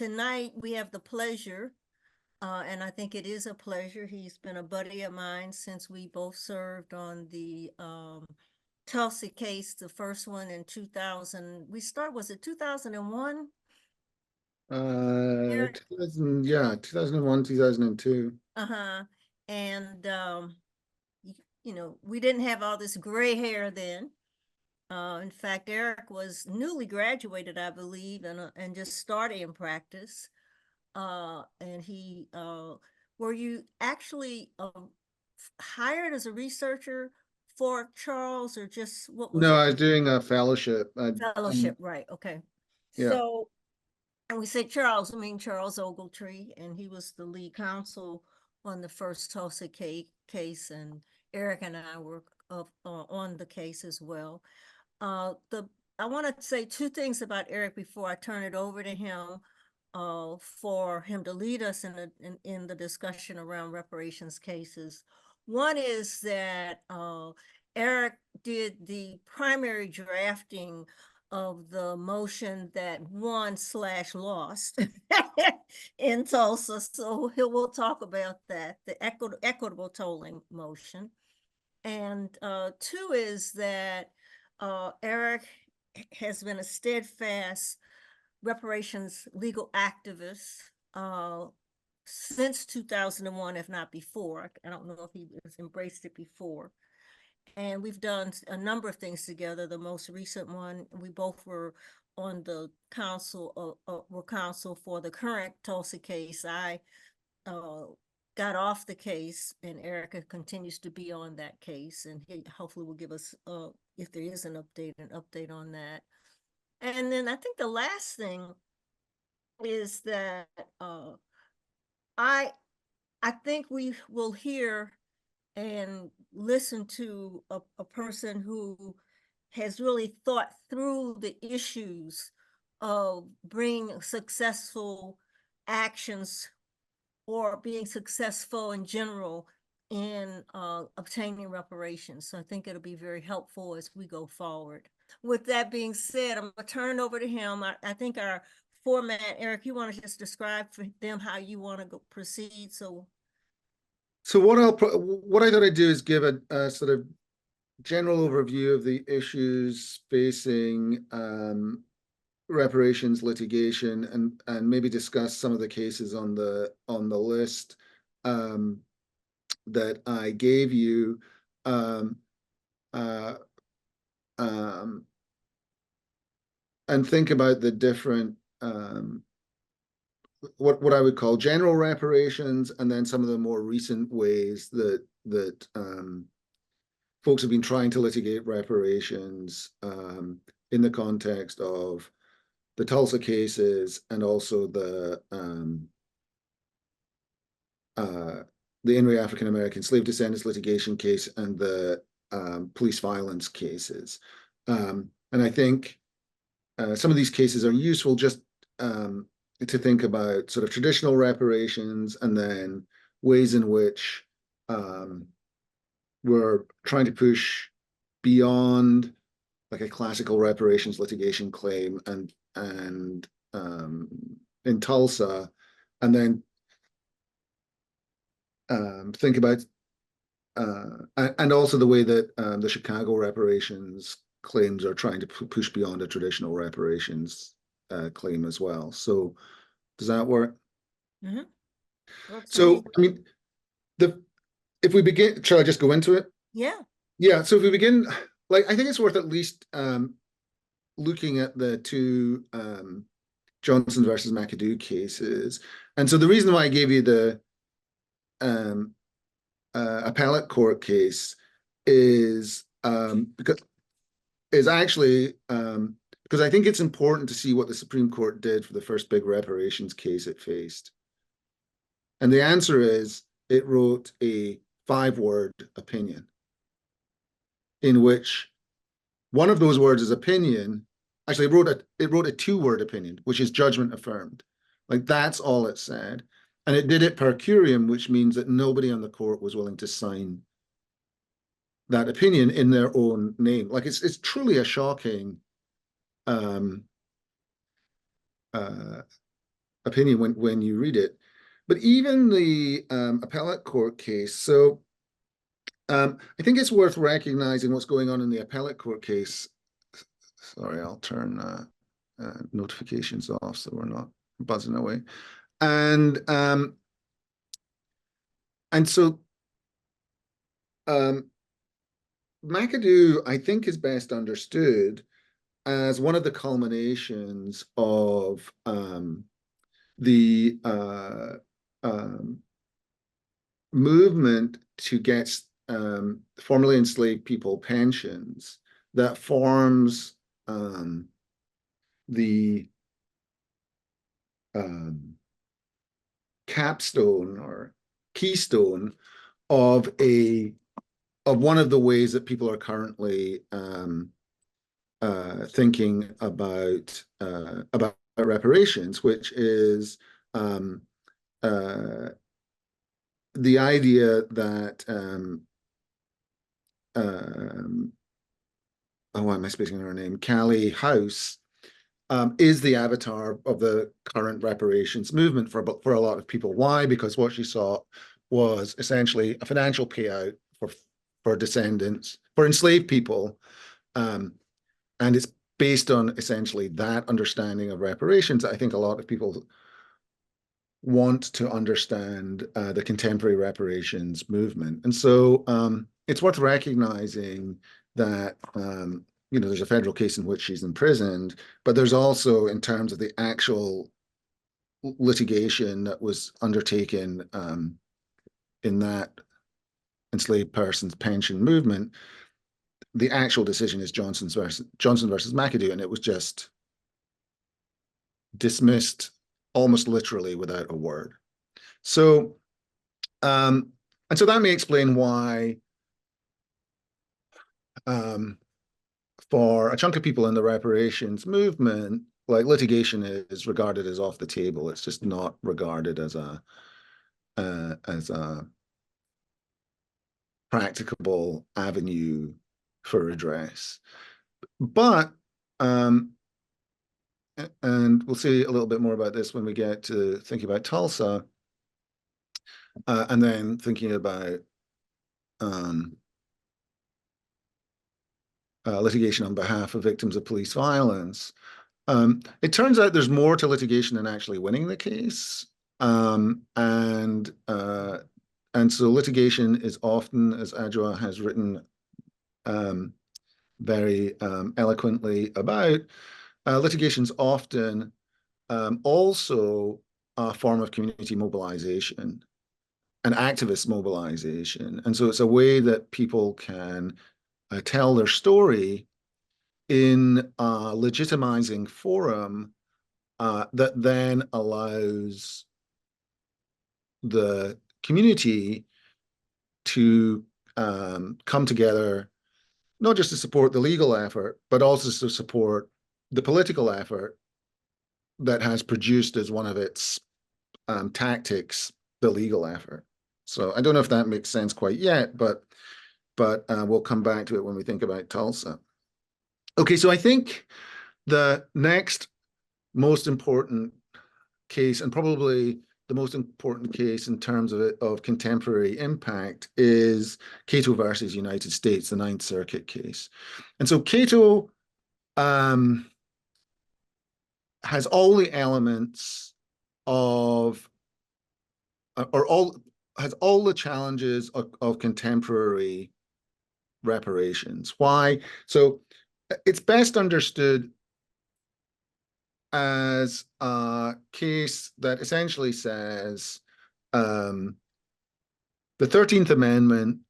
tonight we have the pleasure, and I think it is a pleasure. He's been a buddy of mine since we both served on the Tulsa case, the first one in 2000. Was it 2001? 2001, 2002. Uh-huh. And we didn't have all this gray hair then. In fact, Eric was newly graduated, I believe, and just started in practice. And were you actually hired as a researcher for Charles, or just what was No, I was doing a fellowship. fellowship? Right. Okay. Yeah. So, and we said Charles, I mean Charles Ogletree, and he was the lead counsel on the first Tulsa case, and Eric and I were on the case as well. I want to say two things about Eric before I turn it over to him, for him to lead us in the discussion around reparations cases. One is that Eric did the primary drafting of the motion that won/lost in Tulsa. So we'll talk about that, the equitable tolling motion. And two is that Eric has been a steadfast reparations legal activist since 2001, if not before. I don't know if he has embraced it before. And we've done a number of things together. The most recent one, we both were on the council for the current Tulsa case. I got off the case, and Erica continues to be on that case, and he hopefully will give us, if there is an update on that. And then I think the last thing is that I think we will hear and listen to a person who has really thought through the issues of bringing successful actions or being successful in general in obtaining reparations. So I think it'll be very helpful as we go forward. With that being said, I'm going to turn it over to him. I think our format, Eric, you want to just describe for them how you want to proceed? So what I thought I'd do is give a sort of general overview of the issues facing reparations litigation, and maybe discuss some of the cases on the list that I gave you, and think about the different what I would call general reparations, and then some of the more recent ways that folks have been trying to litigate reparations in the context of the Tulsa cases, and also the In re African American slave descendants litigation case, and the police violence cases. And I think some of these cases are useful just to think about sort of traditional reparations, and then ways in which we're trying to push beyond like a classical reparations litigation claim and in Tulsa, and then think about and also the way that the Chicago reparations claims are trying to push beyond a traditional reparations claim as well. So does that work? mm-hmm. So I mean, if we begin, shall I just go into it? Yeah. So if we begin, like, I think it's worth at least looking at the two Johnson versus McAdoo cases. And so the reason why I gave you the appellate court case is because I think it's important to see what the Supreme Court did for the first big reparations case it faced. And the answer is it wrote a 5-word opinion, in which one of those words is opinion. Actually, it wrote a 2-word opinion, which is judgment affirmed. Like, that's all it said. And it did it per curiam, which means that nobody on the court was willing to sign that opinion in their own name. Like, it's truly a shocking opinion when you read it. But even the appellate court case, so I think it's worth recognizing what's going on in the appellate court case. Sorry, I'll turn notifications off so we're not buzzing away. And so McAdoo, I think, is best understood as one of the culminations of the movement to get formerly enslaved people pensions that forms the capstone or keystone of one of the ways that people are currently thinking about reparations, which is the idea that why am I spacing on her name? Callie House is the avatar of the current reparations movement for a lot of people. Why? Because what she saw was essentially a financial payout for descendants, for enslaved people, and it's based on essentially that understanding of reparations. I think a lot of people want to understand the contemporary reparations movement, and so it's worth recognizing that there's a federal case in which she's imprisoned, but there's also, in terms of the actual litigation that was undertaken in that enslaved person's pension movement, the actual decision is Johnson versus McAdoo, and it was just dismissed almost literally without a word. So, and so that may explain why for a chunk of people in the reparations movement, like, litigation is regarded as off the table. It's just not regarded as a practicable avenue for redress. But and we'll see a little bit more about this when we get to thinking about Tulsa, and then thinking about litigation on behalf of victims of police violence. It turns out there's more to litigation than actually winning the case. And so litigation is often, as Adjoa has written very eloquently about, litigation is often also a form of community mobilization and activist mobilization. And so it's a way that people can tell their story in a legitimizing forum that then allows the community to come together, not just to support the legal effort, but also to support the political effort that has produced as one of its tactics the legal effort. So I don't know if that makes sense quite yet, but we'll come back to it when we think about Tulsa. Okay, so I think the next most important case, and probably the most important case in terms of contemporary impact, is Cato versus United States, the Ninth Circuit case. And so Cato has all the elements of, has all the challenges of contemporary reparations. Why? So it's best understood as a case that essentially says the 13th Amendment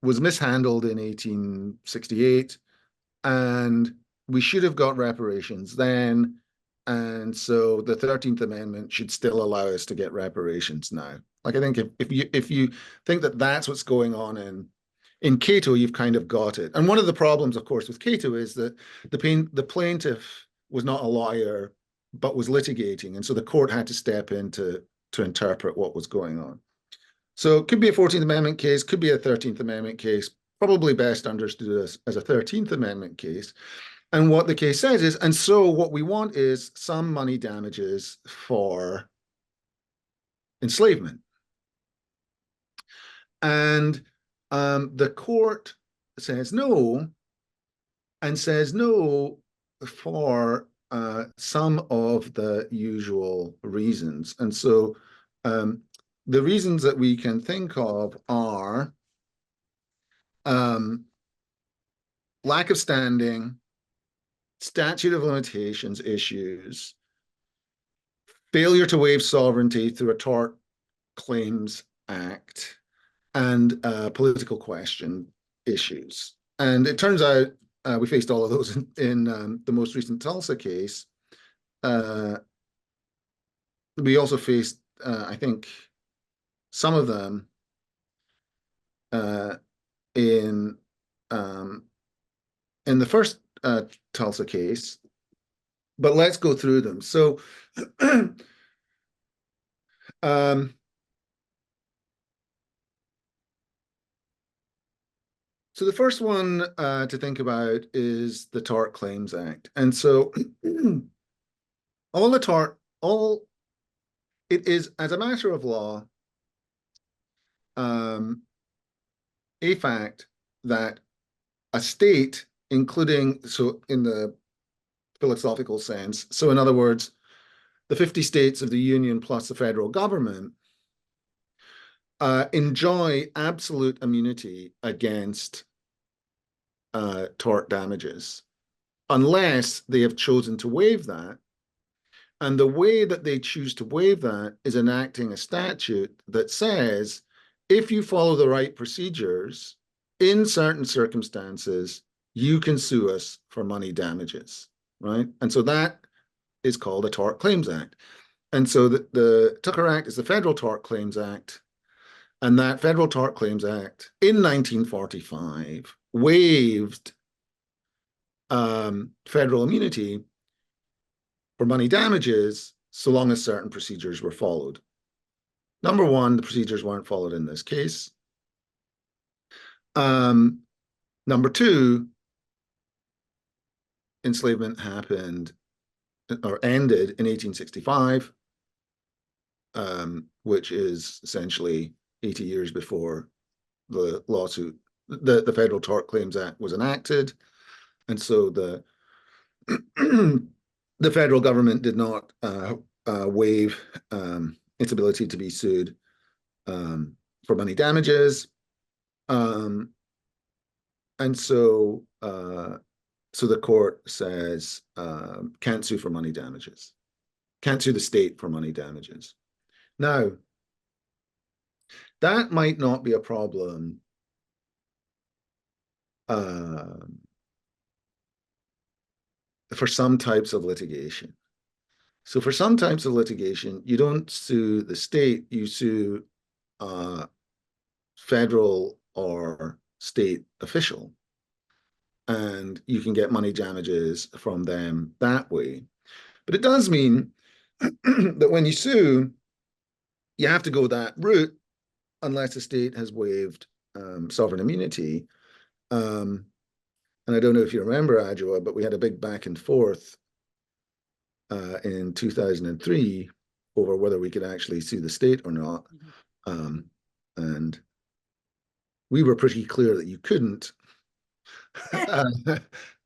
was mishandled in 1868, and we should have got reparations then, and so the 13th Amendment should still allow us to get reparations now. Like, I think if you think that that's what's going on in Cato, you've kind of got it. And one of the problems, of course, with Cato is that the plaintiff was not a lawyer, but was litigating, and so the court had to step in to interpret what was going on. So it could be a 14th Amendment case, could be a 13th Amendment case, probably best understood as a 13th Amendment case. And what the case says is, and so what we want is some money damages for enslavement. And the court says no, and says no for some of the usual reasons. And so the reasons that we can think of are lack of standing, statute of limitations issues, failure to waive sovereignty through a Tort Claims Act, and political question issues. And it turns out we faced all of those in the most recent Tulsa case. We also faced, I think, some of them in the first Tulsa case, but let's go through them. So so the first one to think about is the Tort Claims Act. And so it is, as a matter of law, a fact that a state, including, so in the philosophical sense, so in other words, the 50 states of the Union plus the federal government enjoy absolute immunity against tort damages, unless they have chosen to waive that. And the way that they choose to waive that is enacting a statute that says, if you follow the right procedures, in certain circumstances, you can sue us for money damages, right? And so that is called a Tort Claims Act. And so the Tucker Act is the Federal Tort Claims Act. And that Federal Tort Claims Act in 1945 waived federal immunity for money damages so long as certain procedures were followed. Number one, the procedures weren't followed in this case. Number two, enslavement happened or ended in 1865, which is essentially 80 years before the lawsuit, the Federal Tort Claims Act was enacted. And so the federal government did not waive its ability to be sued for money damages. And so the court says can't sue for money damages, can't sue the state for money damages. Now, that might not be a problem for some types of litigation. So for some types of litigation, you don't sue the state, you sue a federal or state official, and you can get money damages from them that way. But it does mean that when you sue, you have to go that route unless the state has waived sovereign immunity. And I don't know if you remember, Adjoa, but we had a big back and forth in 2003 over whether we could actually sue the state or not. And we were pretty clear that you couldn't.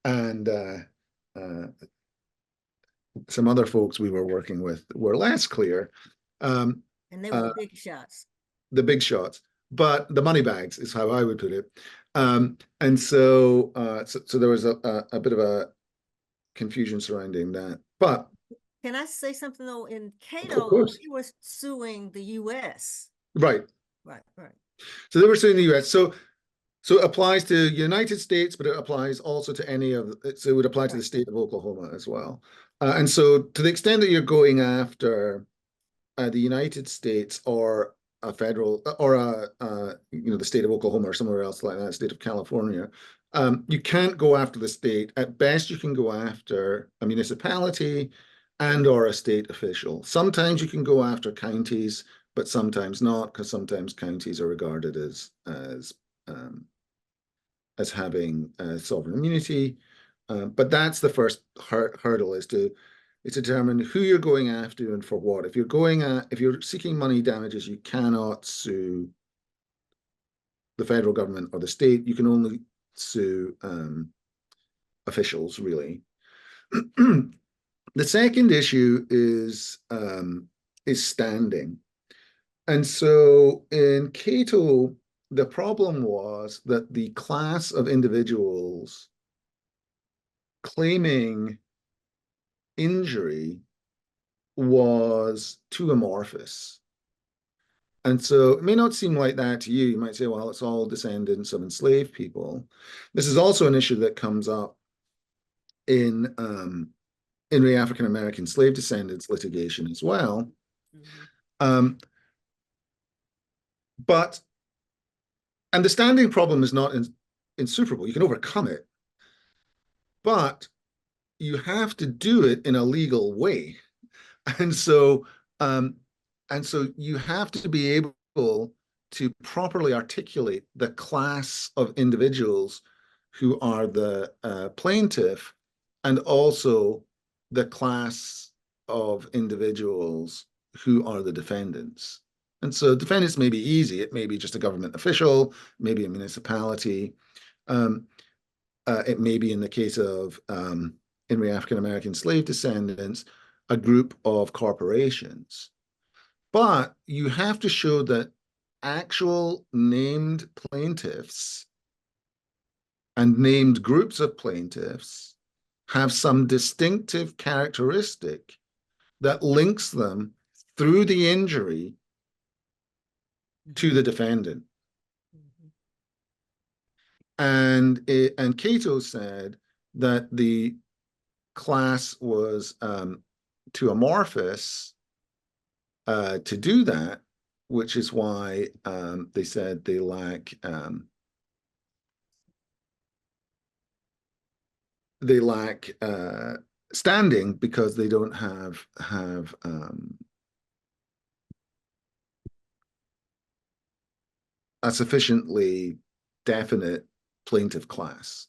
And some other folks we were working with were less clear. And they were big shots. The big shots, but the money bags is how I would put it. And so there was a bit of a confusion surrounding that. But can I say something though? In Cato, he was suing the U.S. Right. So they were suing the U.S. So it applies to United States, but it applies also to any of it. So it would apply to the state of Oklahoma as well. And so to the extent that you're going after the United States or a federal or the state of Oklahoma or somewhere else like that, state of California, you can't go after the state. At best, you can go after a municipality and or a state official. Sometimes you can go after counties, but sometimes not, because sometimes counties are regarded as having sovereign immunity. But that's the first hurdle, is to determine who you're going after and for what. If you're seeking money damages, you cannot sue the federal government or the state. You can only sue officials, really. The second issue is standing. And so in Cato, the problem was that the class of individuals claiming injury was too amorphous. And so it may not seem like that to you. You might say, well, it's all descendants of enslaved people. This is also an issue that comes up in the African American slave descendants litigation as well. Mm-hmm. And the standing problem is not insuperable. You can overcome it, but you have to do it in a legal way. And so you have to be able to properly articulate the class of individuals who are the plaintiff, and also the class of individuals who are the defendants. And so defendants may be easy. It may be just a government official, maybe a municipality. It may be, in the case of in the African American slave descendants, a group of corporations. But you have to show that actual named plaintiffs and named groups of plaintiffs have some distinctive characteristic that links them through the injury to the defendant. And Cato said that the class was too amorphous to do that, which is why they said they lack standing, because they don't have a sufficiently definite plaintiff class.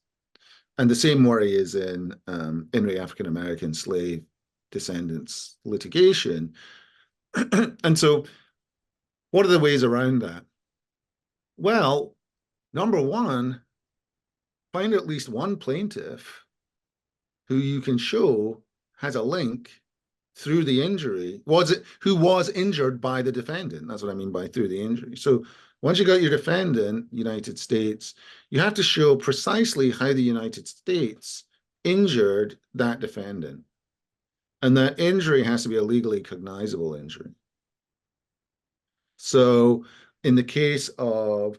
And the same worry is in the African American slave descendants litigation. And so what are the ways around that? Well, number one, find at least one plaintiff who you can show has a link through the injury, who was injured by the defendant. That's what I mean by through the injury. So once you got your defendant, United States, you have to show precisely how the United States injured that defendant. And that injury has to be a legally cognizable injury. So in the case of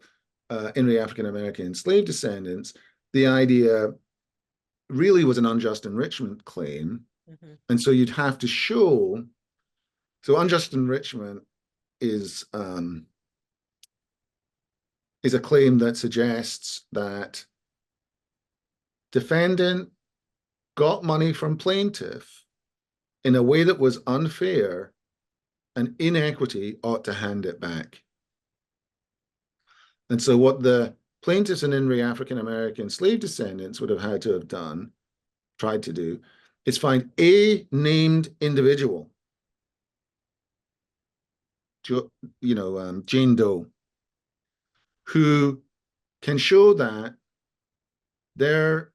in the African American slave descendants, the idea really was an unjust enrichment claim. Mm-hmm. And so you'd have to show, so unjust enrichment is a claim that suggests that defendant got money from plaintiff in a way that was unfair, and inequity ought to hand it back. And so what the plaintiffs and in the African American slave descendants would have had to have done, tried to do, is find a named individual, Jane Doe, who can show that their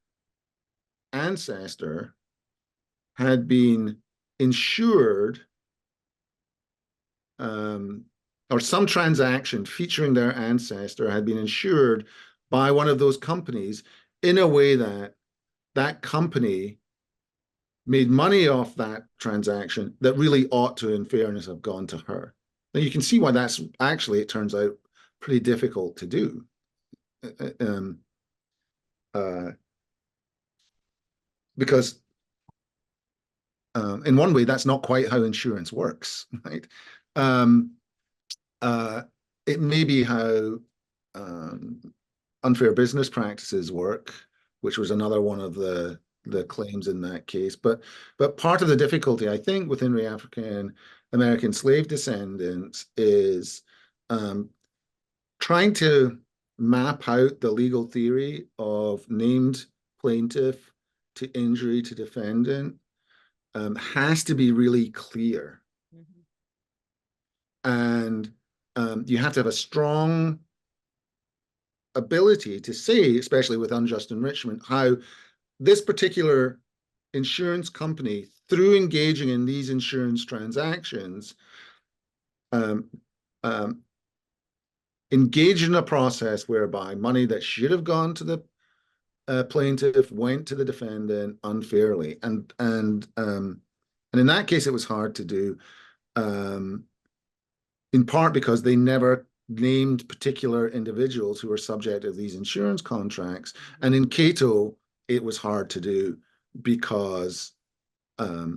ancestor had been insured, or some transaction featuring their ancestor had been insured by one of those companies in a way that that company made money off that transaction that really ought to, in fairness, have gone to her. Now you can see why that's actually, it turns out, pretty difficult to do. Because in one way, that's not quite how insurance works, right? It may be how unfair business practices work, which was another one of the claims in that case. But part of the difficulty, I think, within the African American slave descendants is trying to map out the legal theory of named plaintiff to injury to defendant has to be really clear. And you have to have a strong ability to say, especially with unjust enrichment, how this particular insurance company, through engaging in these insurance transactions, engaged in a process whereby money that should have gone to the plaintiff went to the defendant unfairly, and in that case it was hard to do, in part because they never named particular individuals who were subject of these insurance contracts, and in Cato it was hard to do because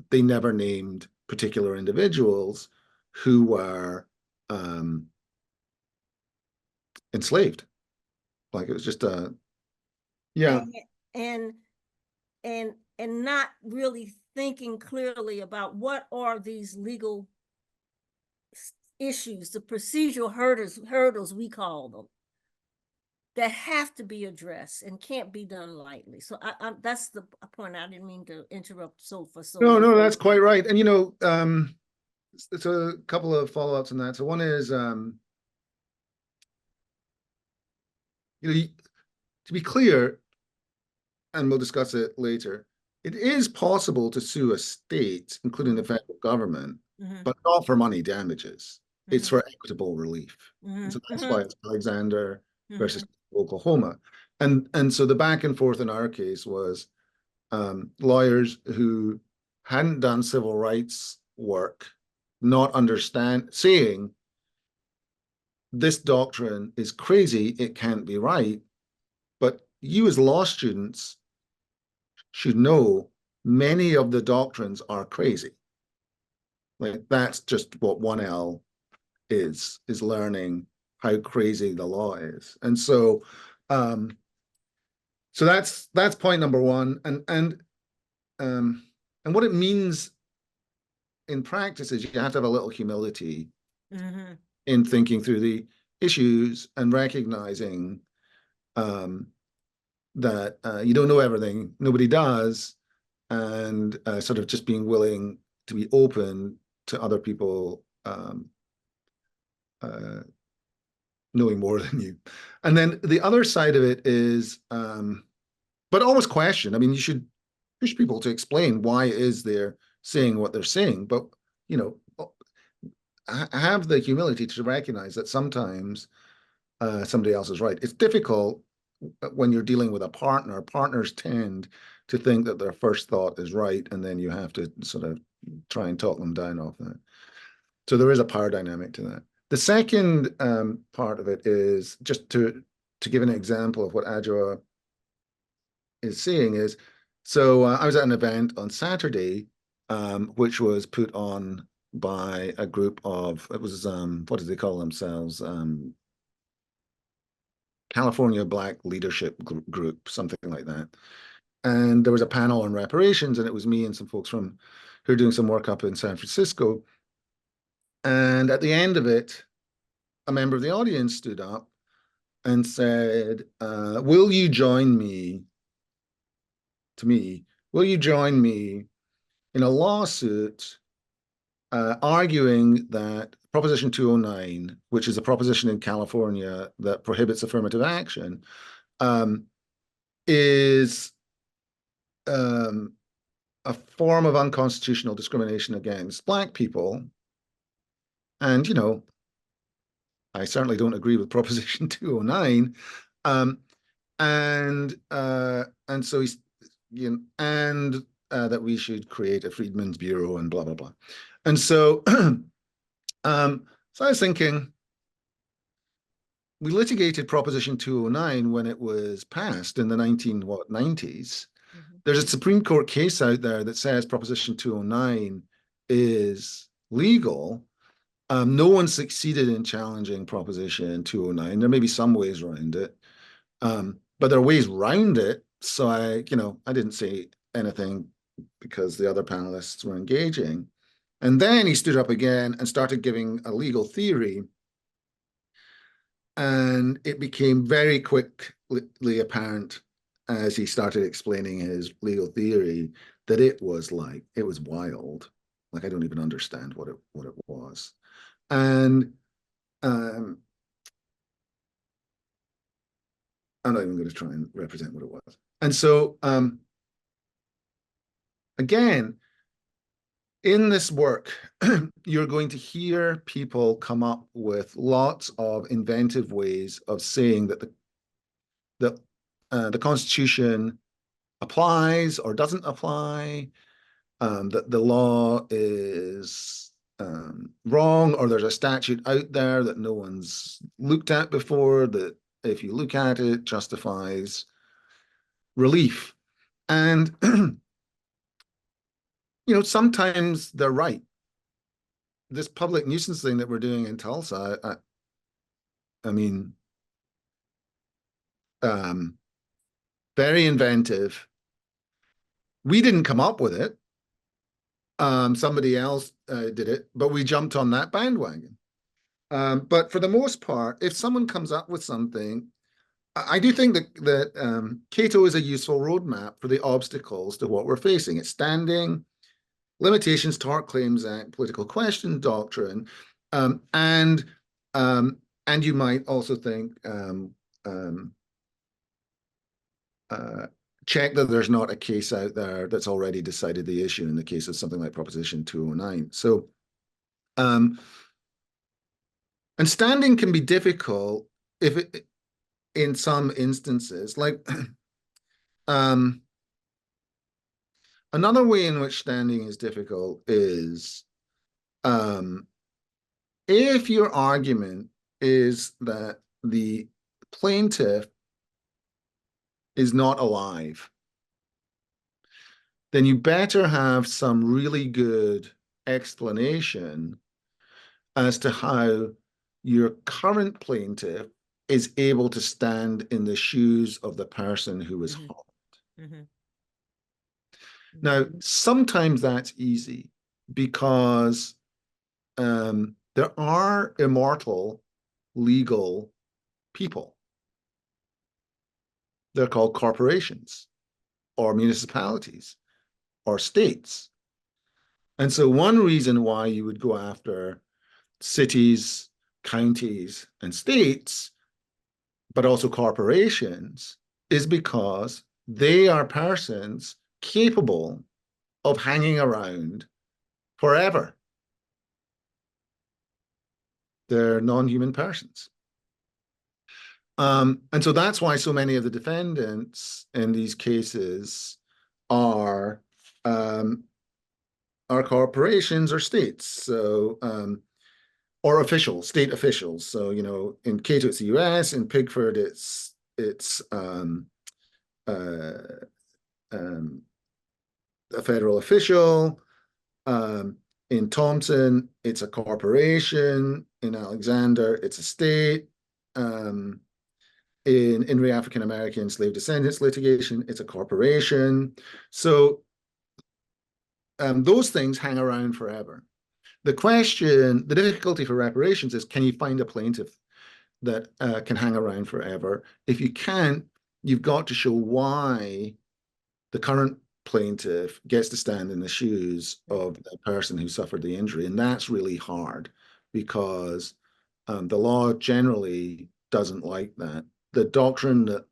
they never named particular individuals who were enslaved. Like it was just a and not really thinking clearly about what are these legal issues, the procedural hurdles we call them, that have to be addressed and can't be done lightly. So that's the point. I didn't mean to interrupt so long. No, that's quite right. And it's a couple of follow-ups on that. So one is to be clear, and we'll discuss it later, it is possible to sue a state, including the federal government, but not for money damages. It's for equitable relief. So that's why it's Alexander versus Oklahoma. And so the back and forth in our case was lawyers who hadn't done civil rights work, not saying this doctrine is crazy, it can't be right. But you as law students should know many of the doctrines are crazy. Like that's just what 1L is learning how crazy the law is. And so so that's point number one. And what it means in practice is you have to have a little humility in thinking through the issues and recognizing that you don't know everything, nobody does, and sort of just being willing to be open to other people knowing more than you. And then the other side of it is, but always question. I mean, you should push people to explain why it is they're saying what they're saying, but have the humility to recognize that sometimes somebody else is right. It's difficult when you're dealing with a partner. Partners tend to think that their first thought is right, and then you have to sort of try and talk them down off that. So there is a power dynamic to that. The second part of it is just to give an example of what Adjoa is saying is, so I was at an event on Saturday, which was put on by a group of, it was, what do they call themselves? California Black Leadership Group, something like that. And there was a panel on reparations, and it was me and some folks who are doing some work up in San Francisco. And at the end of it, a member of the audience stood up and said, will you join me, will you join me in a lawsuit arguing that Proposition 209, which is a proposition in California that prohibits affirmative action, is a form of unconstitutional discrimination against Black people. And, I certainly don't agree with Proposition 209. And so he's, that we should create a Freedmen's Bureau and blah, blah, blah. And so, so I was thinking, we litigated Proposition 209 when it was passed in the 1990s. There's a Supreme Court case out there that says Proposition 209 is legal. No one succeeded in challenging Proposition 209. There may be some ways around it, but there are ways around it. So I didn't say anything because the other panelists were engaging. And then he stood up again and started giving a legal theory. And it became very quickly apparent as he started explaining his legal theory, that it was wild. Like, I don't even understand what it was. And I'm not even going to try and represent what it was. And so, again, in this work, you're going to hear people come up with lots of inventive ways of saying that the Constitution applies or doesn't apply, that the law is wrong, or there's a statute out there that no one's looked at before, that if you look at it, justifies relief. And, sometimes they're right. This public nuisance thing that we're doing in Tulsa, I mean, very inventive. We didn't come up with it. Somebody else did it, but we jumped on that bandwagon. But for the most part, if someone comes up with something, I do think that Cato is a useful roadmap for the obstacles to what we're facing. It's standing, limitations, tort claims act, political question doctrine, and you might also think check that there's not a case out there that's already decided the issue in the case of something like Proposition 209. So, and standing can be difficult in some instances, like another way in which standing is difficult is if your argument is that the plaintiff is not alive, then you better have some really good explanation as to how your current plaintiff is able to stand in the shoes of the person who was harmed. Mm-hmm. Now, sometimes that's easy because there are immortal legal people. They're called corporations or municipalities or states. And so one reason why you would go after cities, counties, and states, but also corporations, is because they are persons capable of hanging around forever. They're non-human persons. And so that's why so many of the defendants in these cases are corporations or states, so or officials, state officials. So in Cato it's the U.S., in Pigford it's a federal official. In Thompson, it's a corporation. In Alexander, it's a state. In In Re African American Slave Descendants litigation, it's a corporation. So those things hang around forever. The difficulty for reparations is, can you find a plaintiff that can hang around forever? If you can't, you've got to show why the current plaintiff gets to stand in the shoes of the person who suffered the injury. And that's really hard because the law generally doesn't like that. The doctrine that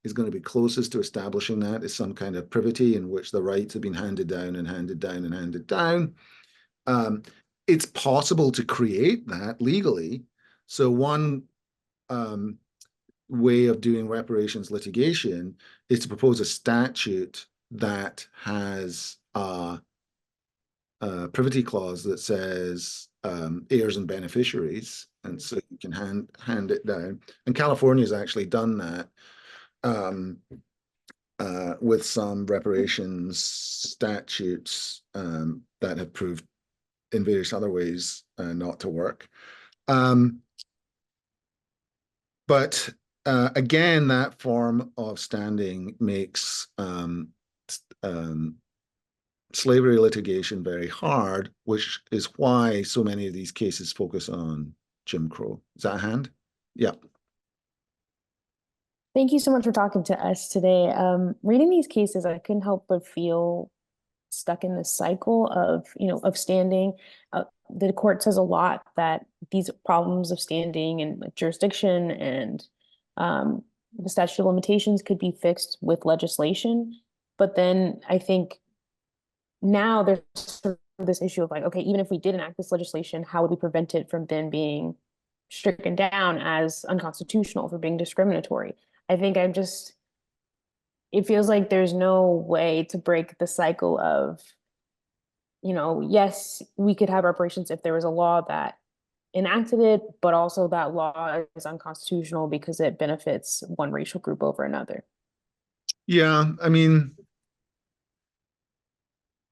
is going to be closest to establishing that is some kind of privity in which the rights have been handed down and handed down and handed down. It's possible to create that legally. So one way of doing reparations litigation is to propose a statute that has a privity clause that says heirs and beneficiaries, and so you can hand it down. And California has actually done that with some reparations statutes that have proved in various other ways not to work. But again, that form of standing makes slavery litigation very hard, which is why so many of these cases focus on Jim Crow. Is that a hand? Yeah. Thank you so much for talking to us today. Reading these cases, I couldn't help but feel stuck in this cycle of, of standing. The court says a lot that these problems of standing and jurisdiction and the statute of limitations could be fixed with legislation. But then I think now there's sort of this issue of like, okay, even if we did enact this legislation, how would we prevent it from then being stricken down as unconstitutional for being discriminatory? I think it feels like there's no way to break the cycle of, yes, we could have reparations if there was a law that enacted it, but also that law is unconstitutional because it benefits one racial group over another. Yeah, I mean,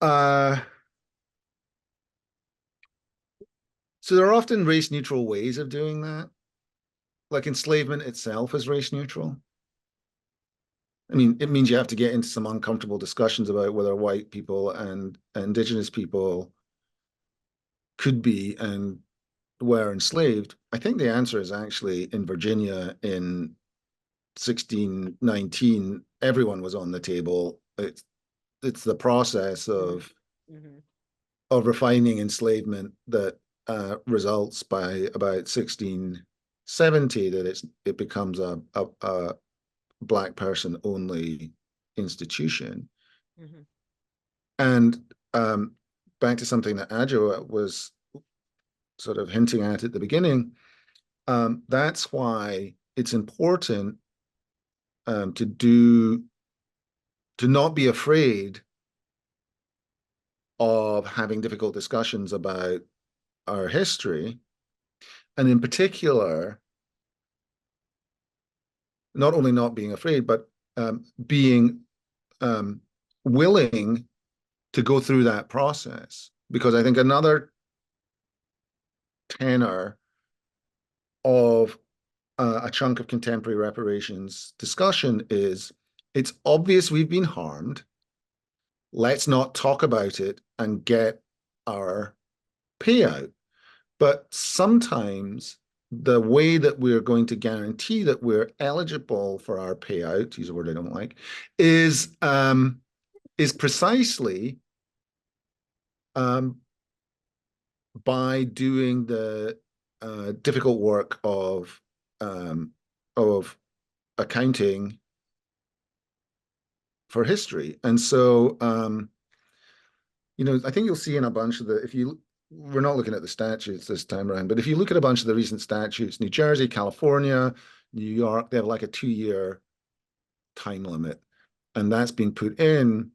so there are often race neutral ways of doing that. Like enslavement itself is race neutral. I mean, it means you have to get into some uncomfortable discussions about whether white people and indigenous people could be and were enslaved. I think the answer is actually in Virginia in 1619, everyone was on the table. It's the process of refining enslavement that results by about 1670 that it becomes a Black person only institution. And back to something that Adjoa was sort of hinting at the beginning, that's why it's important to not be afraid of having difficult discussions about our history, and in particular, not only not being afraid, but being willing to go through that process. Because I think another tenor of a chunk of contemporary reparations discussion is, it's obvious we've been harmed. Let's not talk about it and get our payout. But sometimes the way that we're going to guarantee that we're eligible for our payout, to use a word I don't like, is precisely by doing the difficult work of accounting for history. And so, I think you'll see in a bunch of we're not looking at the statutes this time around, but if you look at a bunch of the recent statutes, New Jersey, California, New York, they have like a 2-year time limit. And that's been put in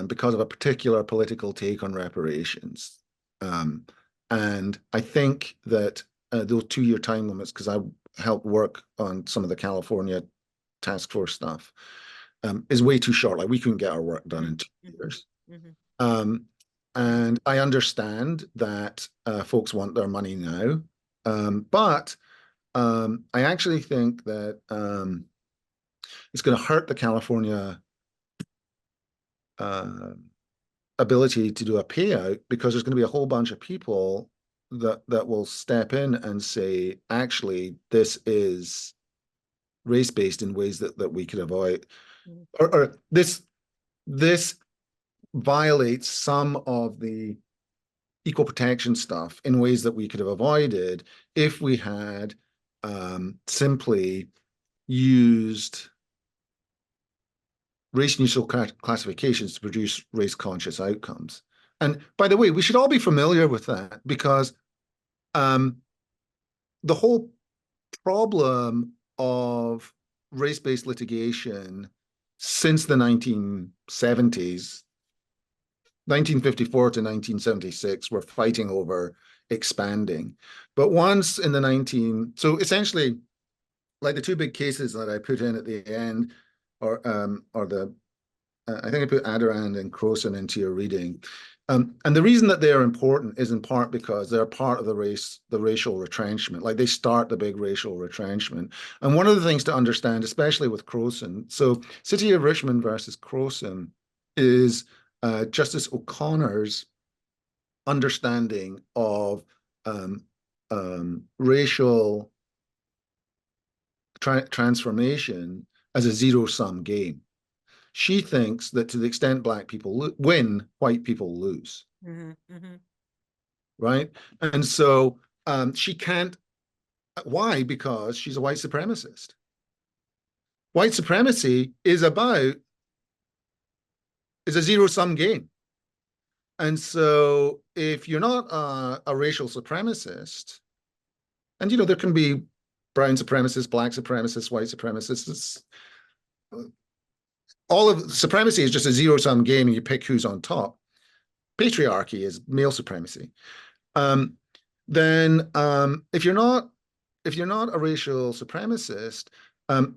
because of a particular political take on reparations. And I think that those 2-year time limits, because I helped work on some of the California task force stuff, is way too short. Like we couldn't get our work done in 2 years. And I understand that folks want their money now, but I actually think that it's going to hurt the California ability to do a payout, because there's going to be a whole bunch of people that will step in and say, actually, this is race-based in ways that we could avoid, or this violates some of the equal protection stuff in ways that we could have avoided if we had simply used race neutral classifications to produce race conscious outcomes. And by the way, we should all be familiar with that, because the whole problem of race-based litigation since the 1970s, 1954 to 1976, we're fighting over expanding. But once in the so essentially, like the two big cases that I put in at the end, or I think I put Adirond and Croson into your reading. And the reason that they're important is in part because they're part of the racial retrenchment. Like they start the big racial retrenchment. And one of the things to understand, especially with Croson, so City of Richmond versus Croson is Justice O'Connor's understanding of racial transformation as a zero-sum game. She thinks that to the extent black people win, white people lose. Right? And so she can't. Why? Because she's a white supremacist. White supremacy is a zero-sum game. And so if you're not a racial supremacist, and there can be brown supremacists, black supremacists, white supremacists, all of supremacy is just a zero-sum game and you pick who's on top. Patriarchy is male supremacy. Then if you're not a racial supremacist,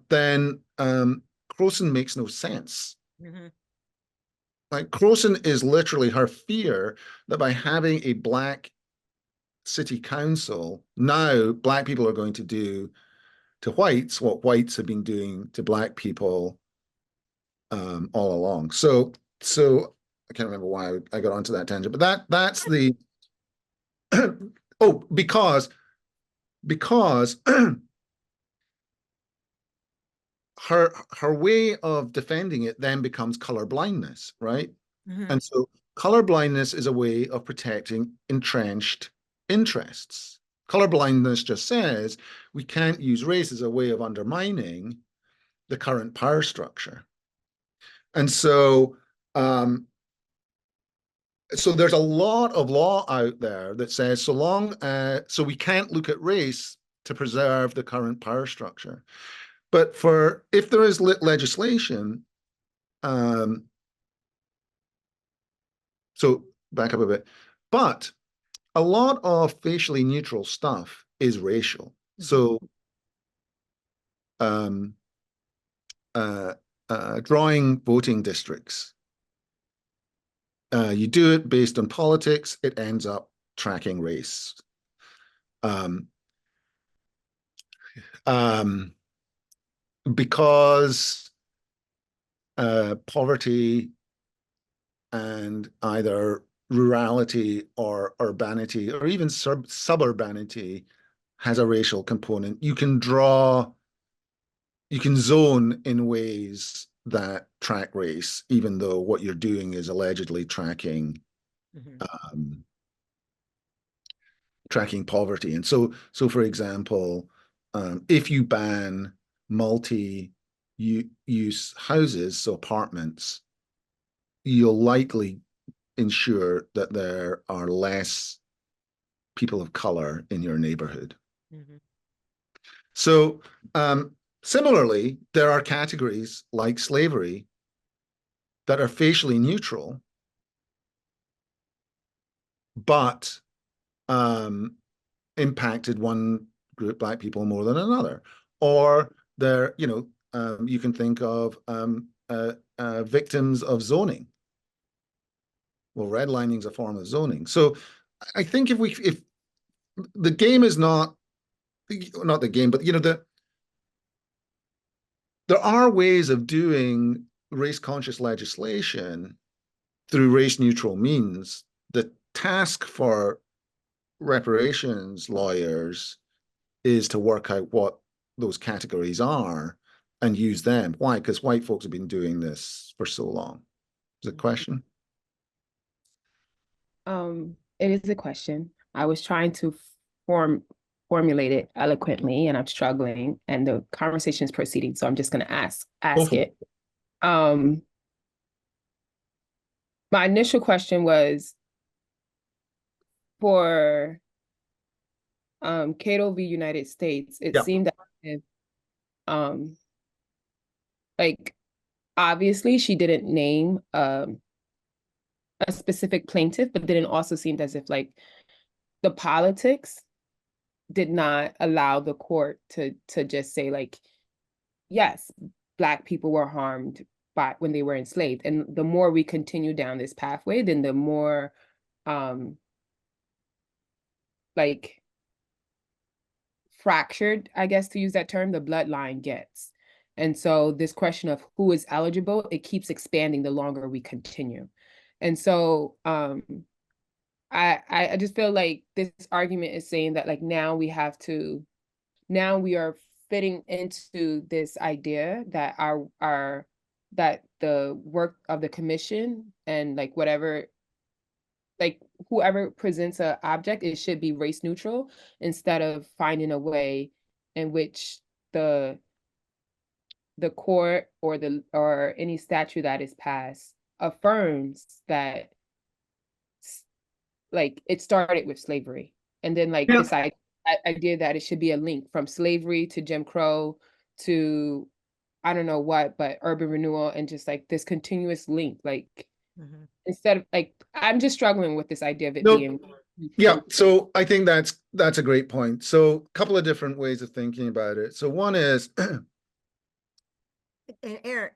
then Croson makes no sense. Like Croson is literally her fear that by having a black city council, now black people are going to do to whites what whites have been doing to black people all along. So I can't remember why I got onto that tangent, but that's the oh, because her way of defending it then becomes color blindness, right? And so color blindness is a way of protecting entrenched interests. Color blindness just says we can't use race as a way of undermining the current power structure. And so so there's a lot of law out there that says so we can't look at race to preserve the current power structure. But if there is legislation, so back up a bit, but a lot of facially neutral stuff is racial. So drawing voting districts, you do it based on politics, it ends up tracking race. Because poverty and either rurality or urbanity or even suburbanity has a racial component, you can zone in ways that track race, even though what you're doing is allegedly tracking tracking poverty. And so for example, if you ban multi-use houses, so apartments, you'll likely ensure that there are less people of color in your neighborhood. So similarly, there are categories like slavery that are facially neutral, but impacted one group, black people, more than another. Or you can think of victims of zoning. Well, redlining is a form of zoning. So I think if the game is not the game, but there are ways of doing race-conscious legislation through race-neutral means. The task for reparations lawyers is to work out what those categories are and use them. Why? Because white folks have been doing this for so long. Is it a question? It is a question. I was trying to formulate it eloquently, and I'm struggling, and the conversation is proceeding, so I'm just going to ask it. My initial question was for Cato v. United States. It seemed that if, like, obviously she didn't name a specific plaintiff, but then it also seemed as if like the politics did not allow the court to just say like, yes, Black people were harmed when they were enslaved. And the more we continue down this pathway, then the more like fractured, I guess, to use that term, the bloodline gets. And so this question of who is eligible, it keeps expanding the longer we continue. And so I just feel like this argument is saying that like now we are fitting into this idea that that the work of the commission and like whatever, like whoever presents an object, it should be race neutral, instead of finding a way in which the court or any statute that is passed affirms that like it started with slavery, and then like this idea that it should be a link from slavery to Jim Crow to I don't know what, but urban renewal, and just like this continuous link, like instead of like, I'm just struggling with this idea of it being. Yeah, so I think that's a great point. So a couple of different ways of thinking about it. So one is, and Eric,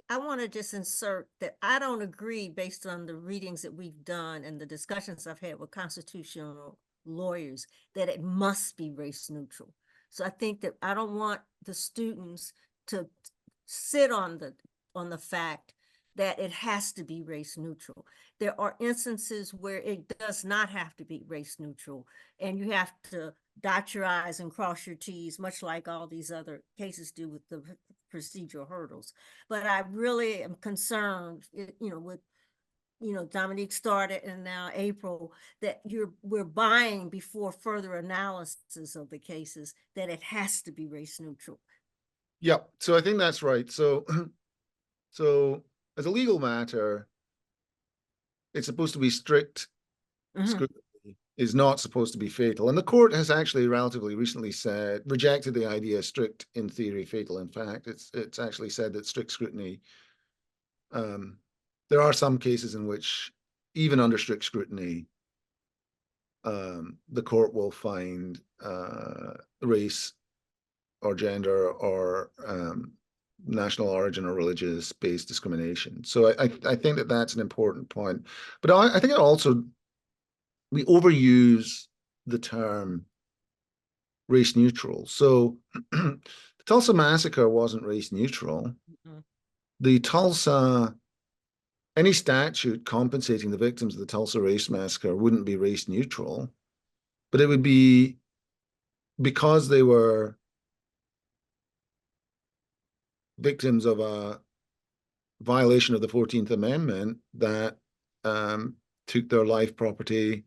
I want to just insert that I don't agree, based on the readings that we've done and the discussions I've had with constitutional lawyers, that it must be race neutral. So I think that I don't want the students to sit on the fact that it has to be race neutral. There are instances where it does not have to be race neutral, and you have to dot your I's and cross your T's, much like all these other cases do with the procedural hurdles. But I really am concerned, with, Dominique started and now April, that we're buying before further analysis of the cases that it has to be race neutral. yeah, so I think that's right. So as a legal matter, it's supposed to be strict scrutiny, is not supposed to be fatal. And the court has actually relatively recently rejected the idea strict in theory, fatal in fact. It's actually said that strict scrutiny, there are some cases in which even under strict scrutiny, the court will find race or gender or national origin or religious-based discrimination. So I think that that's an important point. But I think it also, we overuse the term race neutral. So the Tulsa massacre wasn't race neutral. The Tulsa, any statute compensating the victims of the Tulsa race massacre wouldn't be race neutral, but it would be because they were victims of a violation of the 14th Amendment that took their life, property,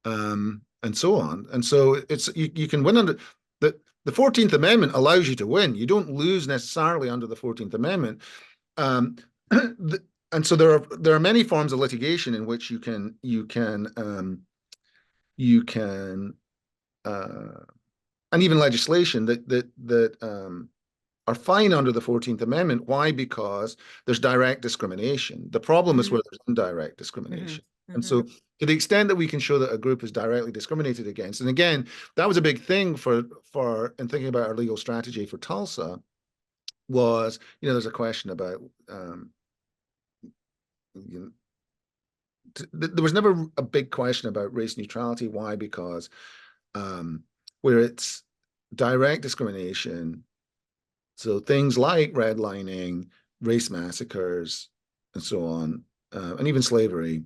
and so on. And so it's you can win under the 14th Amendment allows you to win. You don't lose necessarily under the 14th Amendment. And so there are many forms of litigation in which you can and even legislation that are fine under the 14th Amendment. Why? Because there's direct discrimination. The problem is where there's indirect discrimination. And so to the extent that we can show that a group is directly discriminated against, and again, that was a big thing for in thinking about our legal strategy for Tulsa, was, there's a question about, there was never a big question about race neutrality. Why? Because where it's direct discrimination, so things like redlining, race massacres, and so on, and even slavery.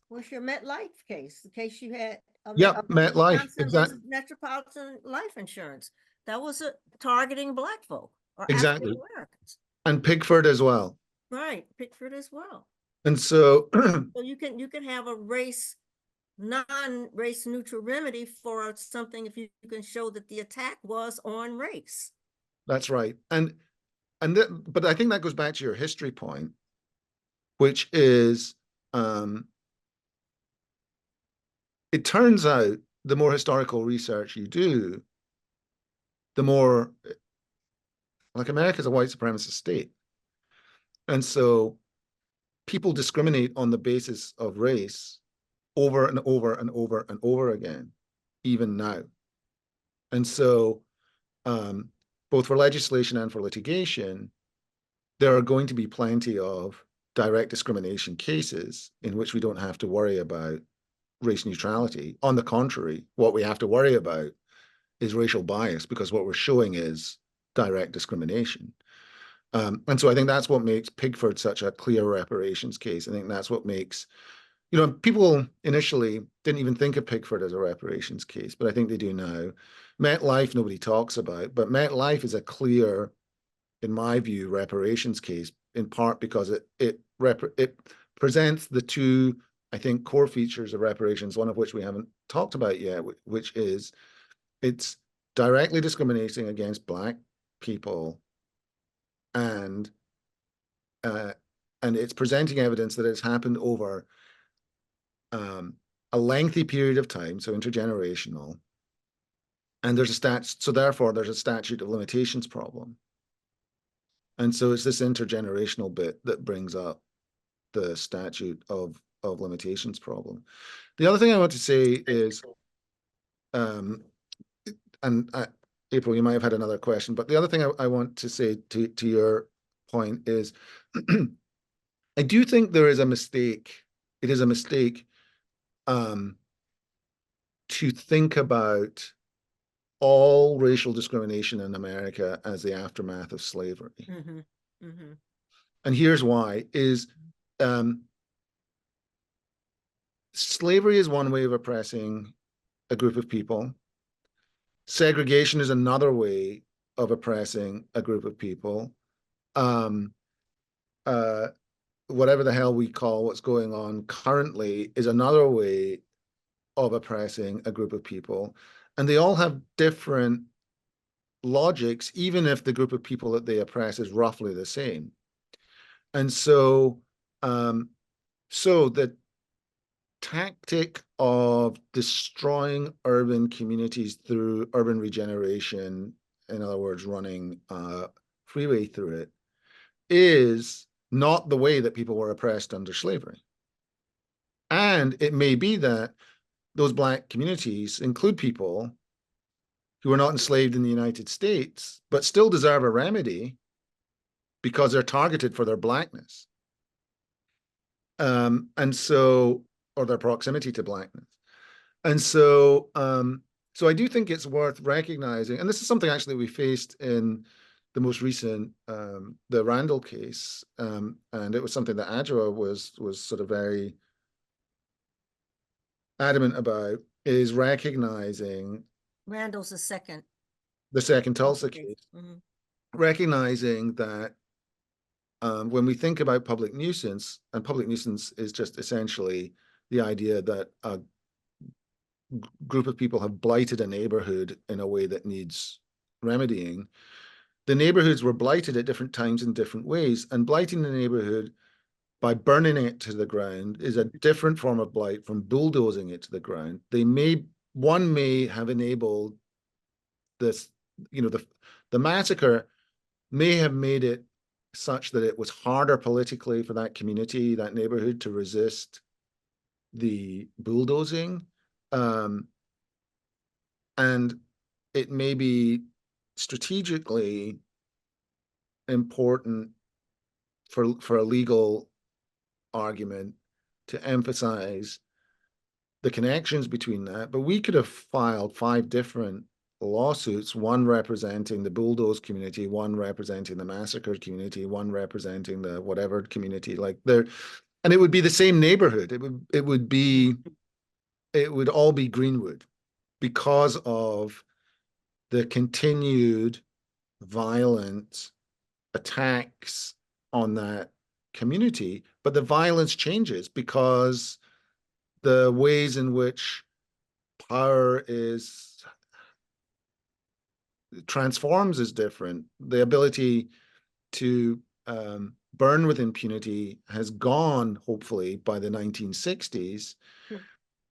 What's your MetLife case? The case you had? MetLife, exactly. Metropolitan Life Insurance. That was targeting Black folk or exactly. African Americans. And Pickford as well. Right, Pickford as well. And so, so you can have a non-race neutral remedy for something if you can show that the attack was on race. That's right. But I think that goes back to your history point, which is, it turns out the more historical research you do, the more, like, America's a white supremacist state. And so people discriminate on the basis of race over and over and over and over again, even now. And so both for legislation and for litigation, there are going to be plenty of direct discrimination cases in which we don't have to worry about race neutrality. On the contrary, what we have to worry about is racial bias, because what we're showing is direct discrimination. And so I think that's what makes Pickford such a clear reparations case. I think that's what makes, people initially didn't even think of Pickford as a reparations case, but I think they do now. MetLife nobody talks about, but MetLife is a clear, in my view, reparations case, in part because it presents the two, I think, core features of reparations, one of which we haven't talked about yet, which is it's directly discriminating against Black people, and it's presenting evidence that it's happened over a lengthy period of time, so intergenerational, and so therefore there's a statute of limitations problem. And so it's this intergenerational bit that brings up the statute of limitations problem. The other thing I want to say is, April, you might have had another question, but the other thing I want to say to your point is, I do think there is a mistake. It is a mistake to think about all racial discrimination in America as the aftermath of slavery. Mm-hmm. Mm-hmm. And here's why, is slavery is one way of oppressing a group of people. Segregation is another way of oppressing a group of people. Whatever the hell we call what's going on currently is another way of oppressing a group of people. And they all have different logics, even if the group of people that they oppress is roughly the same. And so, so the tactic of destroying urban communities through urban regeneration, in other words, running a freeway through it, is not the way that people were oppressed under slavery. And it may be that those Black communities include people who are not enslaved in the United States, but still deserve a remedy because they're targeted for their Blackness. And so, or their proximity to Blackness. And so, so I do think it's worth recognizing, and this is something actually we faced in the most recent, the Randall case, and it was something that Adjoa was sort of very adamant about, is recognizing Randall's the second Tulsa case, Mm-hmm. recognizing that when we think about public nuisance, and public nuisance is just essentially the idea that a group of people have blighted a neighborhood in a way that needs remedying. The neighborhoods were blighted at different times in different ways, and blighting the neighborhood by burning it to the ground is a different form of blight from bulldozing it to the ground. One may have enabled this, the massacre may have made it such that it was harder politically for that community, that neighborhood, to resist the bulldozing. And it may be strategically important for a legal argument to emphasize the connections between that. But we could have filed 5 different lawsuits, one representing the bulldoze community, one representing the massacred community, one representing the whatever community, and it would be the same neighborhood. It would all be Greenwood, because of the continued violent attacks on that community. But the violence changes because the ways in which power transforms is different. The ability to burn with impunity has gone, hopefully, by the 1960s.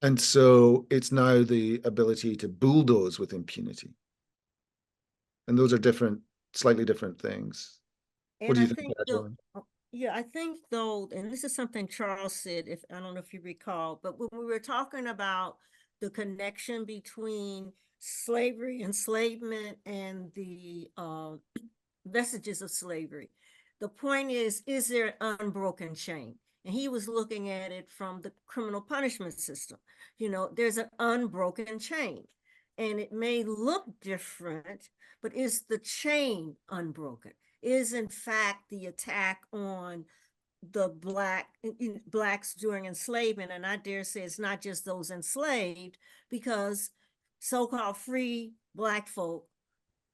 And so it's now the ability to bulldoze with impunity. And those are slightly different things. What do you think, Adjoa? Yeah, I think though, and this is something Charles said, I don't know if you recall, but when we were talking about the connection between slavery, enslavement, and the vestiges of slavery, the point is there an unbroken chain? And he was looking at it from the criminal punishment system. There's an unbroken chain, and it may look different, but is the chain unbroken? Is in fact the attack on the Blacks during enslavement, and I dare say it's not just those enslaved, because so-called free Black folk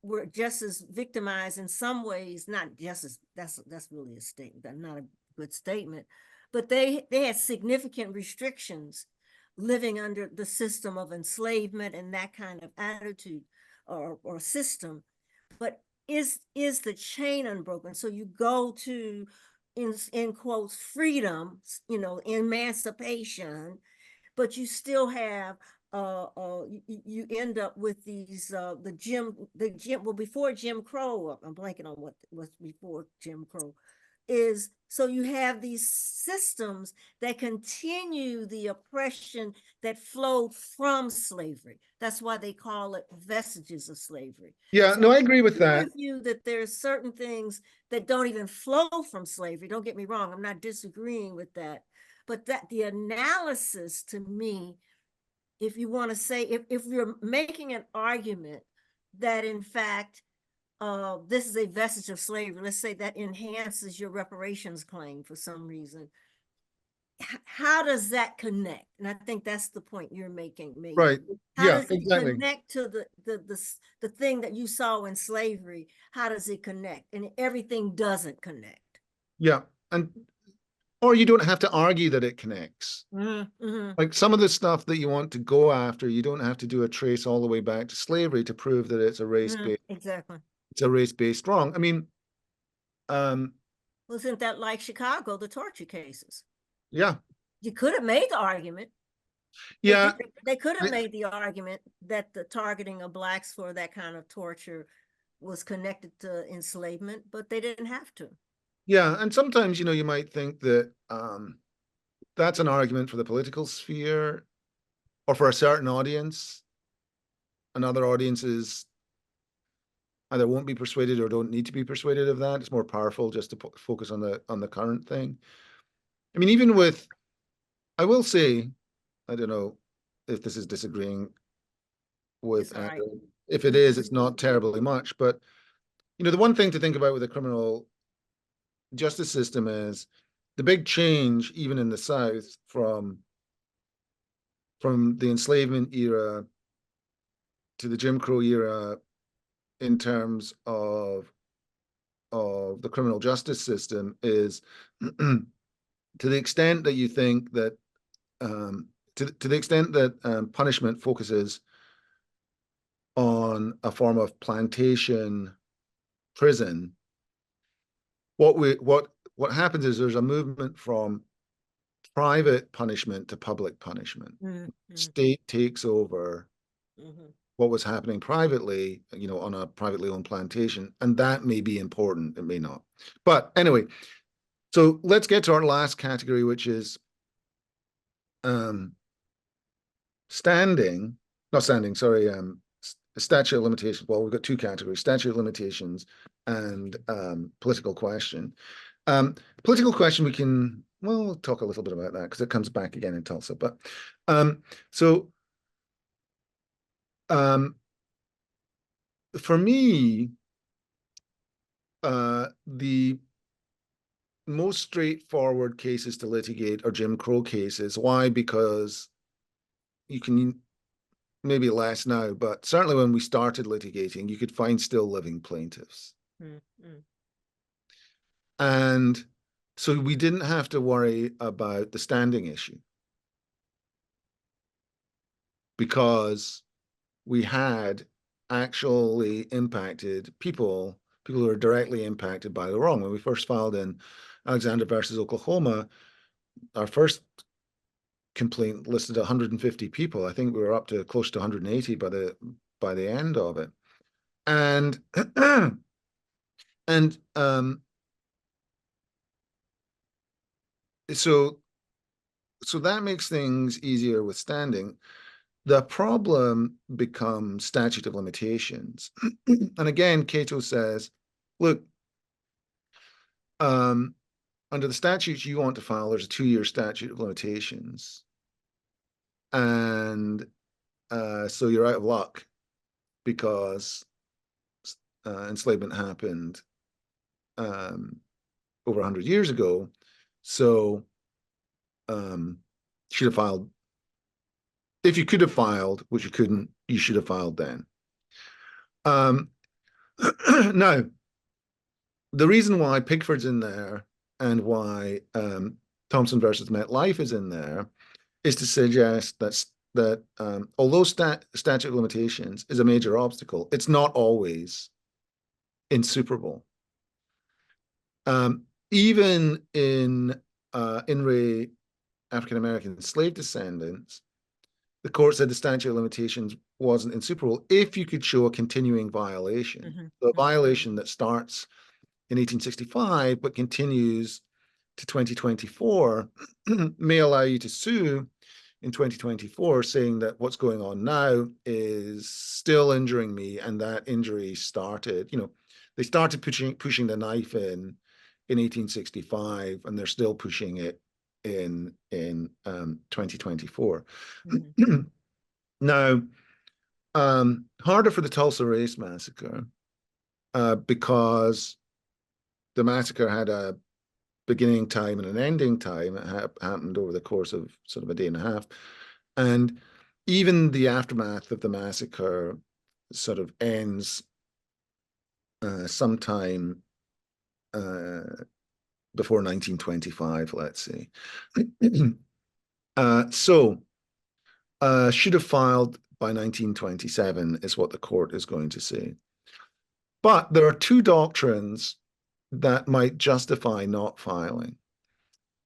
were just as victimized in some ways, not just as, that's really a statement, not a good statement, but they had significant restrictions living under the system of enslavement and that kind of attitude or system. But is the chain unbroken? So you go to, in quotes, freedom, you know, emancipation, but you still have you end up with these the Jim well, before Jim Crow, I'm blanking on what was before Jim Crow, is so you have these systems that continue the oppression that flowed from slavery. That's why they call it vestiges of slavery. Yeah, So no, I agree with I that. agree with you that there's certain things that don't even flow from slavery. Don't get me wrong, I'm not disagreeing with that. But that the analysis, to me, if you want to say, if you're making an argument that in fact this is a vestige of slavery, let's say that enhances your reparations claim for some reason, how does that connect? And I think that's the point you're making, maybe. Right. How Yeah, does it exactly. connect to the thing that you saw in slavery? How does it connect? And everything doesn't connect. Yeah. And or you don't have to argue that it connects. Mm-hmm. Like some of the stuff that you want to go after, you don't have to do a trace all the way back to slavery to prove that it's a race-based, Exactly. it's a race-based wrong. I mean, wasn't that like Chicago, the torture cases? yeah. You could have made the argument. Yeah. They could have made the argument that the targeting of Blacks for that kind of torture was connected to enslavement, but they didn't have to. Yeah. And sometimes, you know, you might think that that's an argument for the political sphere or for a certain audience, and other audiences either won't be persuaded or don't need to be persuaded of that. It's more powerful just to focus on the current thing. I mean, even with, I will say, I don't know if this is disagreeing with Right. Andrew. If it is, it's not terribly much. But, you know, the one thing to think about with the criminal justice system is the big change, even in the South, from the enslavement era to the Jim Crow era in terms of the criminal justice system is to the extent that you think that to the extent that punishment focuses on a form of plantation prison, what happens is there's a movement from private punishment to public punishment. State takes over what was happening privately, you know, on a privately owned plantation, and that may be important, it may not. But anyway, so let's get to our last category, which is statute of limitations. Well, we've got two categories, statute of limitations and political question. Political question, we'll talk a little bit about that because it comes back again in Tulsa. But for me, the most straightforward cases to litigate are Jim Crow cases. Why? Because you can, maybe less now, but certainly when we started litigating, you could find still living plaintiffs. And so we didn't have to worry about the standing issue because we had actually impacted people who are directly impacted by the wrong. When we first filed in Alexander versus Oklahoma, our first complaint listed 150 people. I think we were up to close to 180 by the end of it. And so that makes things easier with standing. The problem becomes statute of limitations. And again, Cato says, look, under the statutes you want to file, there's a 2-year statute of limitations. And so you're out of luck because enslavement happened over 100 years ago. So should have filed. If you could have filed, which you couldn't, you should have filed then. Now, the reason why Pigford's in there and why Thompson versus MetLife is in there is to suggest that although statute of limitations is a major obstacle, it's not always insuperable. Even in re African American slave descendants, the court said the statute of limitations wasn't insuperable if you could show a continuing violation. So a violation that starts in 1865 but continues to 2024 may allow you to sue in 2024, saying that what's going on now is still injuring me, and that injury started, they started pushing the knife in 1865, and they're still pushing it in 2024. Now, harder for the Tulsa Race Massacre because the massacre had a beginning time and an ending time. It happened over the course of sort of a day and a half. And even the aftermath of the massacre sort of ends sometime before 1925, let's say. So should have filed by 1927 is what the court is going to say. But there are two doctrines that might justify not filing.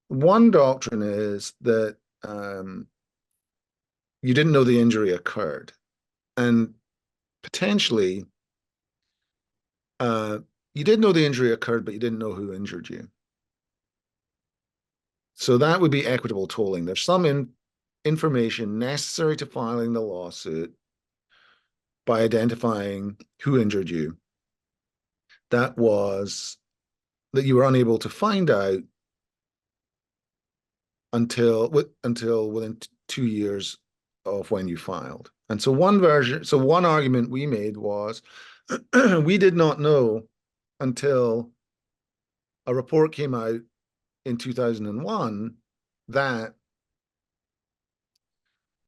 One doctrine is that you didn't know the injury occurred, and potentially you did know the injury occurred, but you didn't know who injured you. So that would be equitable tolling. There's some information necessary to filing the lawsuit by identifying who injured you that you were unable to find out until within 2 years of when you filed. And so one argument we made was we did not know until a report came out in 2001 that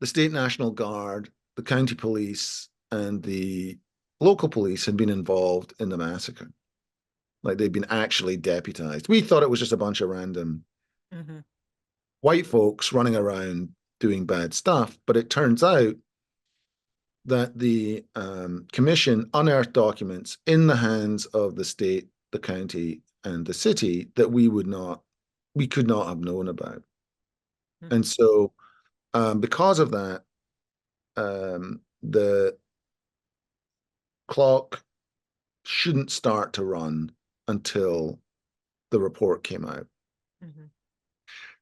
the State National Guard, the county police, and the local police had been involved in the massacre. Like they'd been actually deputized. We thought it was just a bunch of random white folks running around doing bad stuff, but it turns out that the commission unearthed documents in the hands of the state, the county, and the city that we could not have known about. And so because of that, the clock shouldn't start to run until the report came out.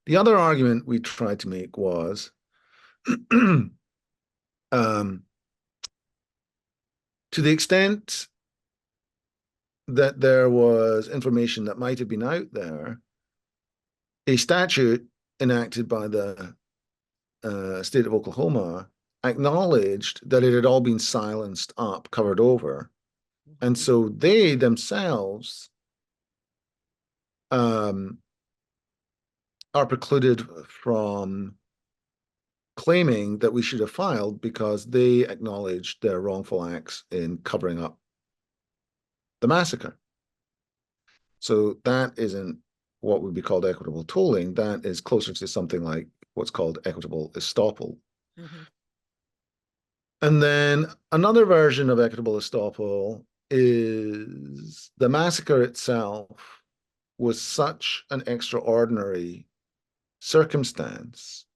The other argument we tried to make was to the extent that there was information that might have been out there, a statute enacted by the state of Oklahoma acknowledged that it had all been silenced up, covered over. And so they themselves are precluded from claiming that we should have filed because they acknowledged their wrongful acts in covering up the massacre. So that isn't what would be called equitable tolling. That is closer to something like what's called equitable estoppel. And then another version of equitable estoppel is the massacre itself was such an extraordinary circumstance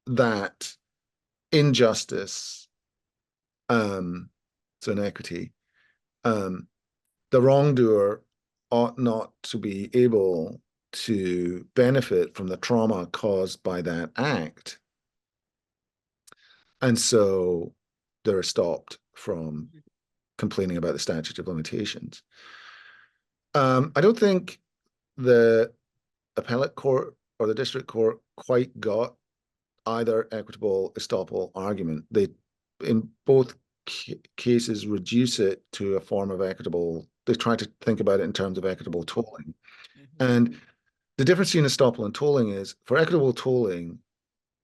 that injustice, so inequity, the wrongdoer ought not to be able to benefit from the trauma caused by that act. And so they're stopped from complaining about the statute of limitations. I don't think the appellate court or the district court quite got either equitable estoppel argument. They, in both cases, reduce it to a form of equitable. They try to think about it in terms of equitable tolling. And the difference between estoppel and tolling is, for equitable tolling,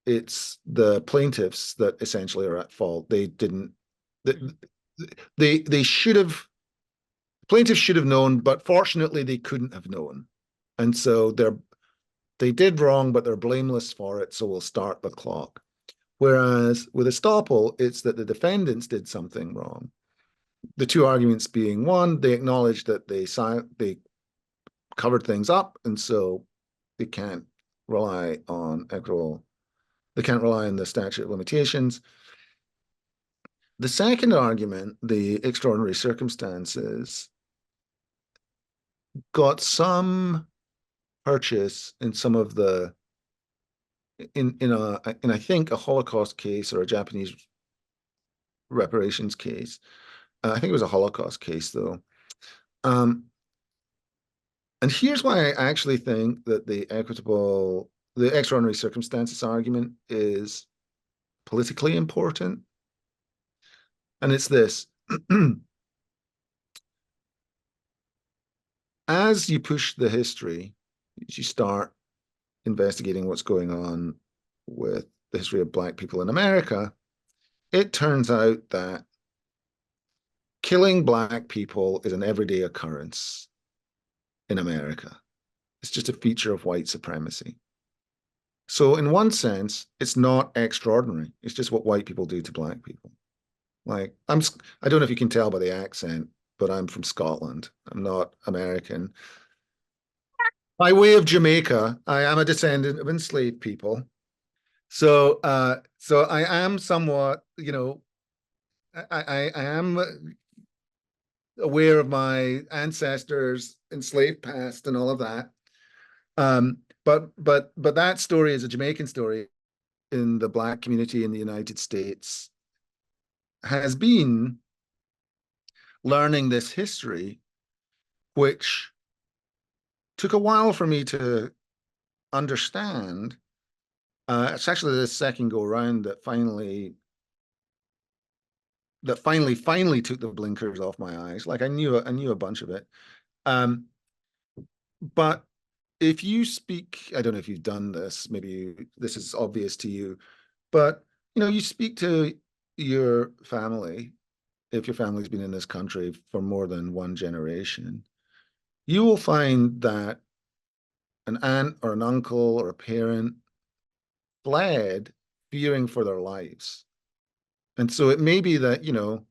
it's the plaintiffs that essentially are at fault. They didn't, they should have, plaintiffs should have known, but fortunately they couldn't have known. And so they did wrong, but they're blameless for it, so we'll start the clock. Whereas with estoppel, it's that the defendants did something wrong. The two arguments being, one, they acknowledged that they covered things up, and so they can't rely on they can't rely on the statute of limitations. The second argument, the extraordinary circumstances, got some purchase in some of the in I think a Holocaust case or a Japanese reparations case. I think it was a Holocaust case though. And here's why I actually think that the extraordinary circumstances argument is politically important. And it's this. As you push the history, as you start investigating what's going on with the history of Black people in America, it turns out that killing Black people is an everyday occurrence in America. It's just a feature of white supremacy. So in one sense, it's not extraordinary. It's just what white people do to Black people. Like, I don't know if you can tell by the accent, but I'm from Scotland. I'm not American. By way of Jamaica, I am a descendant of enslaved people. So I am somewhat, you know, I am aware of my ancestors' enslaved past and all of that. But that story is a Jamaican story in the Black community in the United States, has been learning this history, which took a while for me to understand. It's actually the second go round that finally took the blinkers off my eyes. Like I knew a bunch of it. But if you speak, I don't know if you've done this, maybe this is obvious to you, but you know, you speak to your family, if your family's been in this country for more than one generation, you will find that an aunt or an uncle or a parent fled fearing for their lives. And so it may be that, you know,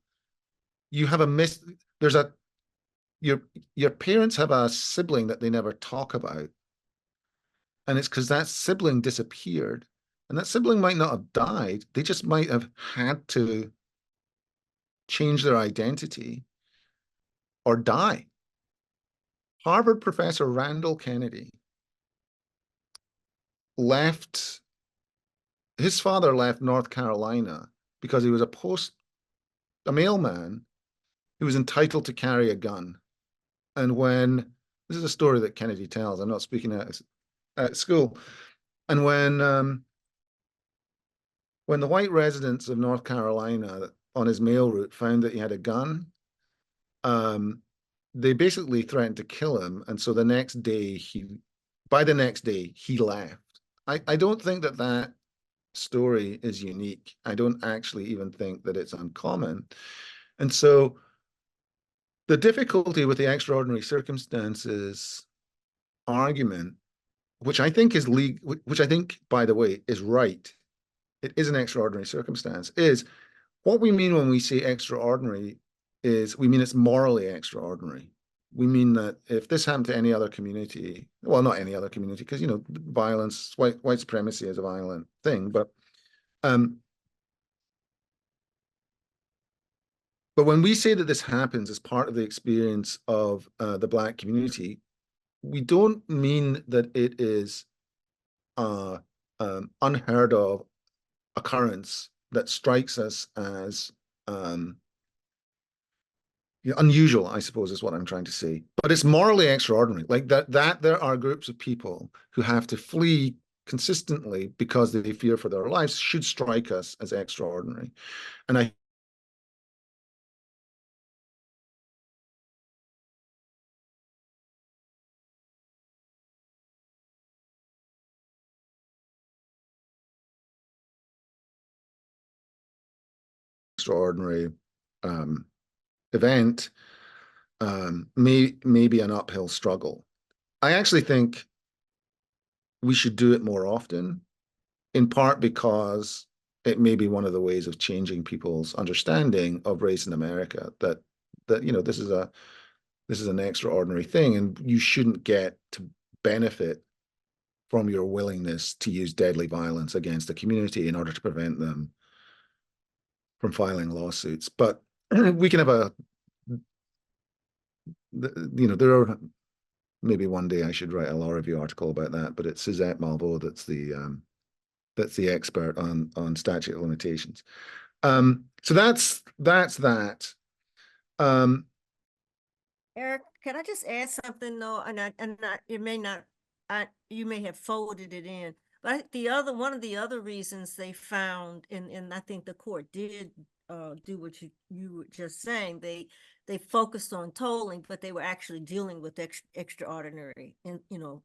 you have your parents have a sibling that they never talk about. And it's because that sibling disappeared. And that sibling might not have died. They just might have had to change their identity or die. Harvard professor Randall Kennedy his father left North Carolina because he was a mailman who was entitled to carry a gun. And this is a story that Kennedy tells, I'm not speaking at school. And when the white residents of North Carolina on his mail route found that he had a gun, they basically threatened to kill him. And so by the next day, he left. I don't think that story is unique. I don't actually even think that it's uncommon. And so the difficulty with the extraordinary circumstances argument, which I think, by the way, is right, it is an extraordinary circumstance, is what we mean when we say extraordinary is we mean it's morally extraordinary. We mean that if this happened to any other community, well, not any other community, because, you know, violence, white supremacy is a violent thing, but when we say that this happens as part of the experience of the Black community, we don't mean that it is unheard of occurrence that strikes us as unusual, I suppose is what I'm trying to say. But it's morally extraordinary. Like that there are groups of people who have to flee consistently because they fear for their lives should strike us as extraordinary. And I extraordinary event may be an uphill struggle. I actually think we should do it more often, in part because it may be one of the ways of changing people's understanding of race in America, that you know, this is an extraordinary thing, and you shouldn't get to benefit from your willingness to use deadly violence against a community in order to prevent them from filing lawsuits. But we can have you know, there are, maybe one day I should write a law review article about that, but it's Suzette Malveaux that's the expert on statute of limitations. So that's that. Eric, can I just add something though? It may not, you may have folded it in, but one of the other reasons they found, and I think the court did do what you were just saying, they focused on tolling, but they were actually dealing with extraordinary, and you know,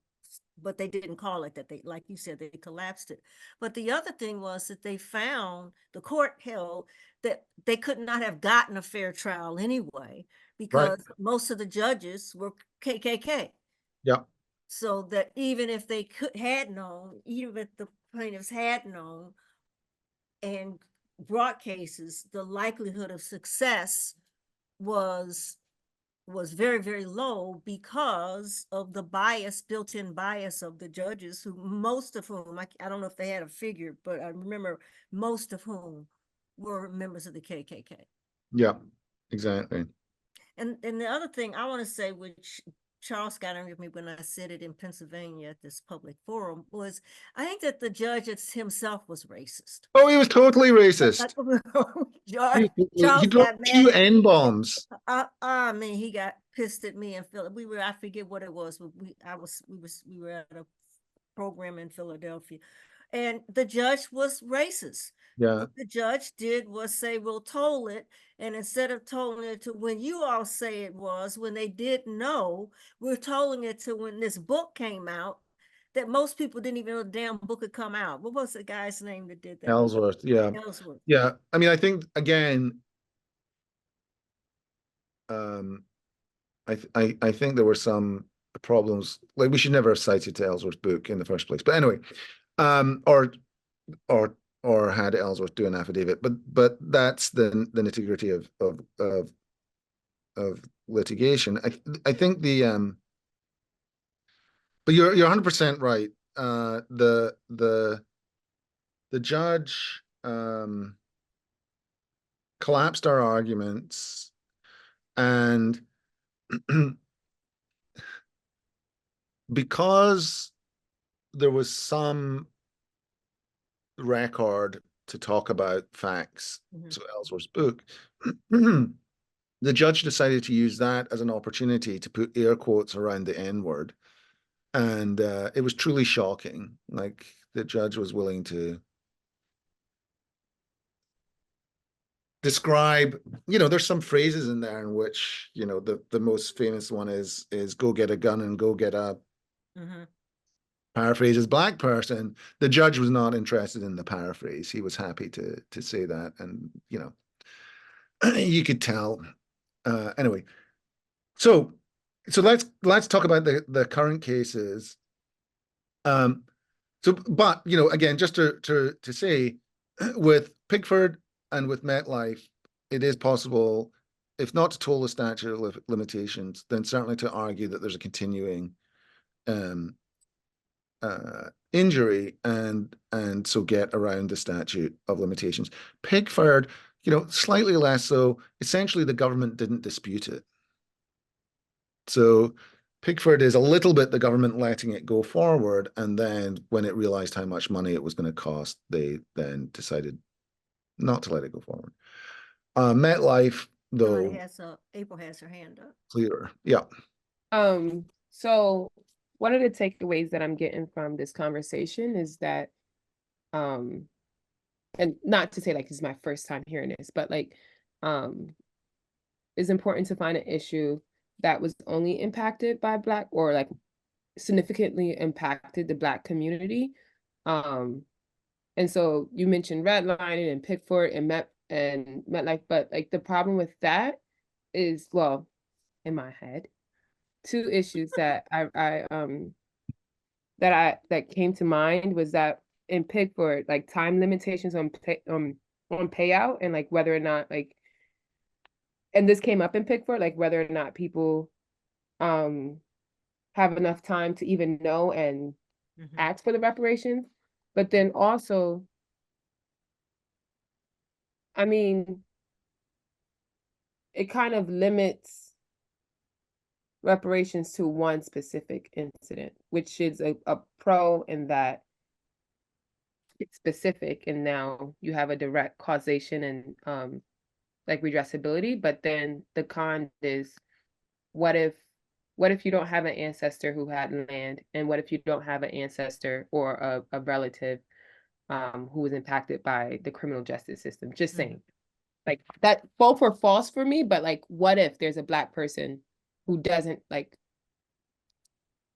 but they didn't call it that. They, like you said, they collapsed it. But the other thing was that they found, the court held that they could not have gotten a fair trial anyway, because most of the judges were KKK. Yeah. So that even if they had known, even if the plaintiffs had known and brought cases, the likelihood of success was very, very low because of the built-in bias of the judges, who most of whom, I don't know if they had a figure, but I remember most of whom were members of the KKK. Yeah, exactly. And the other thing I want to say, which Charles got on with me when I said it in Pennsylvania at this public forum, was I think that the judge himself was racist. Oh, he was totally racist. He Charles dropped got 2 mad. N-bombs. I mean, he got pissed at me and Philip. I forget what it was, but we were at a program in Philadelphia, and the judge was racist. Yeah. What the judge did was say, we'll toll it. And instead of tolling it to when you all say it was, when they didn't know, we're tolling it to when this book came out, that most people didn't even know the damn book had come out. What was the guy's name that did that? Ellsworth. Yeah. Ellsworth. Yeah. I mean, I think, again, I think there were some problems. Like, we should never have cited to Ellsworth's book in the first place. But anyway, or had Ellsworth do an affidavit. But that's the nitty-gritty of litigation. I think but you're 100% right. The judge collapsed our arguments, and because there was some record to talk about facts to Ellsworth's book, the judge decided to use that as an opportunity to put air quotes around the N-word. And it was truly shocking. Like, the judge was willing to describe, you know, there's some phrases in there in which, you know, the most famous one is go get a gun and go get a paraphrase as black person. The judge was not interested in the paraphrase. He was happy to say that. And, you know, you could tell. Anyway, so let's talk about the current cases. But, you know, again, just to say, with Pigford and with MetLife, it is possible, if not to toll the statute of limitations, then certainly to argue that there's a continuing injury, and so get around the statute of limitations. Pigford, you know, slightly less so. Essentially, the government didn't dispute it. So Pigford is a little bit the government letting it go forward, and then when it realized how much money it was going to cost, they then decided not to let it go forward. MetLife, though, April has her hand up. Clearer. Yeah. So one of the takeaways that I'm getting from this conversation is that, and not to say like this is my first time hearing this, but like, it's important to find an issue that was only impacted by Black, or like significantly impacted the Black community. And so you mentioned redlining and Pigford and MetLife, but like the problem with that is, well, in my head, two issues that that came to mind was that in Pickford, like time limitations on payout, and like whether or not like, and this came up in Pickford, like whether or not people have enough time to even know and ask for the reparations. But then also, I mean, it kind of limits reparations to one specific incident, which is a pro in that it's specific, and now you have a direct causation and like redressability. But then the con is, what if you don't have an ancestor who had land, and what if you don't have an ancestor or a relative who was impacted by the criminal justice system? Just saying. Like that, both were false for me, but like, what if there's a Black person who doesn't like?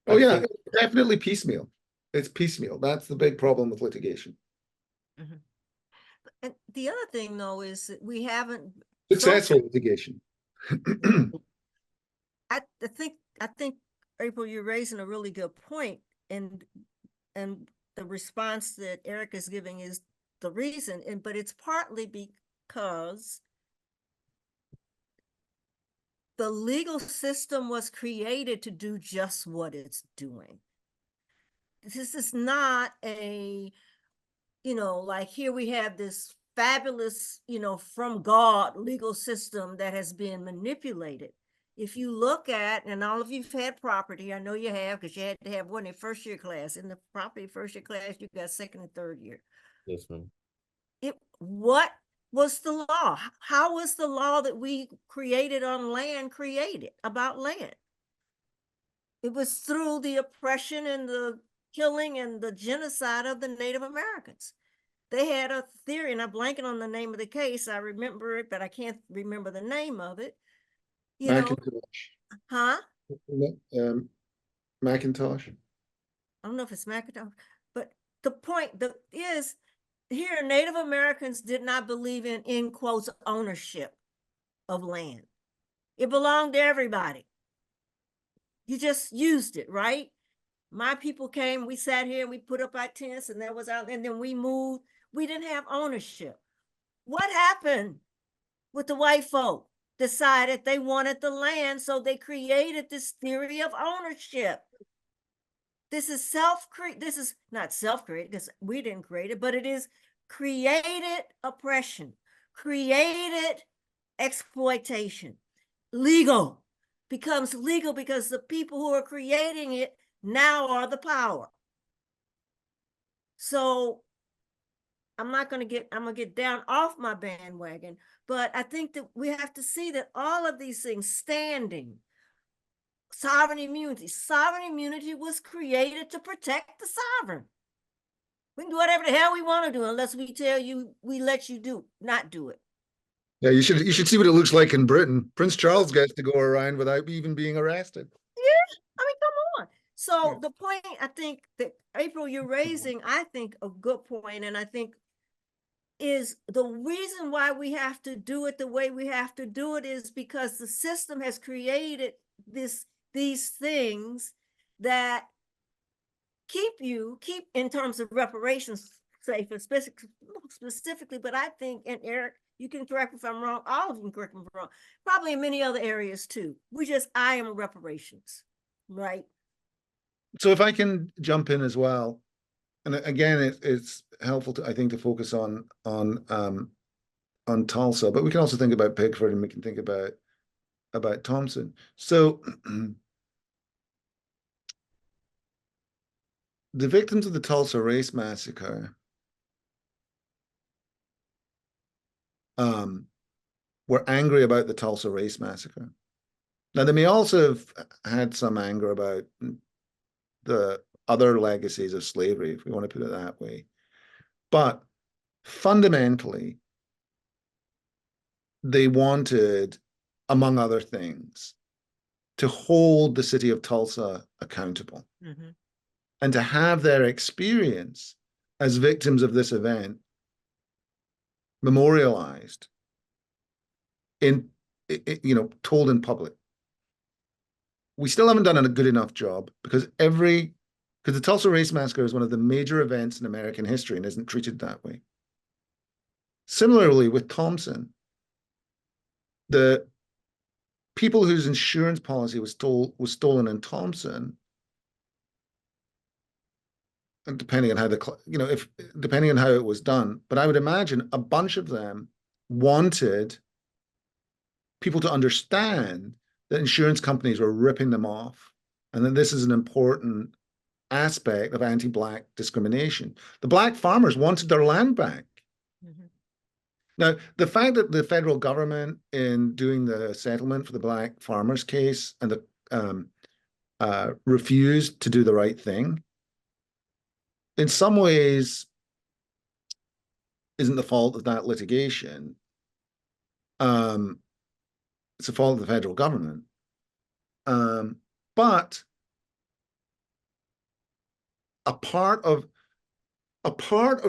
Oh yeah, definitely piecemeal. It's piecemeal. That's the big problem with litigation. And the other thing, though, is that we haven't Successful litigation. I think, April, you're raising a really good point, and the response that Eric is giving is the reason, but it's partly because the legal system was created to do just what it's doing. This is not a, like here we have this fabulous, from God legal system that has been manipulated. If you look at, and all of you've had property, I know you have, because you had to have one in first year class. In the property first year class, you got second and third year. Yes, ma'am. What was the law? How was the law that we created on land created about land? It was through the oppression and the killing and the genocide of the Native Americans. They had a theory, and I'm blanking on the name of the case. I remember it, but I can't remember the name of it. Macintosh. Huh? Macintosh. I don't know if it's Macintosh, but the point is, here Native Americans did not believe in quotes, ownership of land. It belonged to everybody. You just used it, right? My people came, we sat here and we put up our tents, and that was out, and then we moved. We didn't have ownership. What happened with the white folk? Decided they wanted the land, so they created this theory of ownership. This is not self-created, because we didn't create it, but it is created oppression, created exploitation. Becomes legal because the people who are creating it now are the power. So I'm gonna get down off my bandwagon, but I think that we have to see that all of these things, standing, sovereign immunity was created to protect the sovereign. We can do whatever the hell we want to do unless we tell you, we let you not do it. Yeah, you should see what it looks like in Britain. Prince Charles gets to go around without even being arrested. Yeah, I mean, come on. So the point, I think that April, you're raising, I think a good point, and I think is the reason why we have to do it the way we have to do it is because the system has created these things that keep in terms of reparations safe, specifically, but I think, and Eric, you can correct me if I'm wrong, all of you can correct me if I'm wrong, probably in many other areas too. I am reparations, right? So if I can jump in as well, and again, it's helpful to, I think, to focus on Tulsa, but we can also think about Pickford, and we can think about Thompson. So the victims of the Tulsa race massacre were angry about the Tulsa race massacre. Now, they may also have had some anger about the other legacies of slavery, if we want to put it that way. But fundamentally, they wanted, among other things, to hold the city of Tulsa accountable and to have their experience as victims of this event memorialized in told in public. We still haven't done a good enough job because the Tulsa Race Massacre is one of the major events in American history and isn't treated that way. Similarly, with Thompson, the people whose insurance policy was stolen in Thompson, and depending on how depending on how it was done, but I would imagine a bunch of them wanted people to understand that insurance companies were ripping them off, and that this is an important aspect of anti-Black discrimination. The Black farmers wanted their land back. Mhm. Now, the fact that the federal government, in doing the settlement for the Black farmers case, and refused to do the right thing, in some ways isn't the fault of that litigation. It's the fault of the federal government. But a part of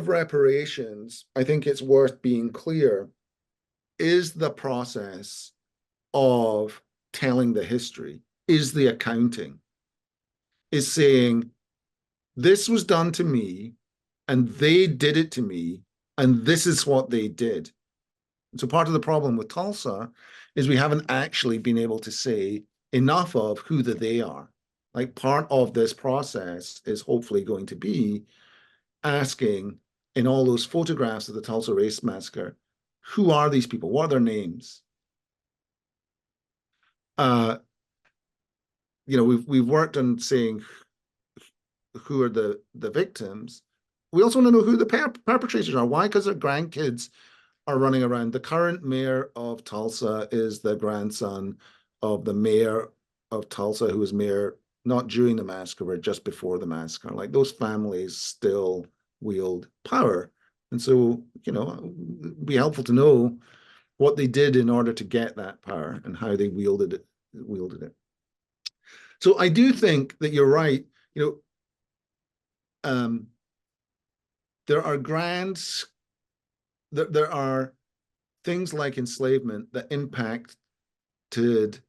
reparations, I think it's worth being clear, is the process of telling the history, is the accounting, is saying, this was done to me, and they did it to me, and this is what they did. So part of the problem with Tulsa is we haven't actually been able to say enough of who the they are. Like, part of this process is hopefully going to be asking, in all those photographs of the Tulsa Race Massacre, who are these people? What are their names? We've worked on saying who are the victims. We also want to know who the perpetrators are. Why? Because their grandkids are running around. The current mayor of Tulsa is the grandson of the mayor of Tulsa, who was mayor not during the massacre, but just before the massacre. Like, those families still wield power. And so, it'd be helpful to know what they did in order to get that power and how they wielded it. So I do think that you're right. There are grants, there are things like enslavement that impacted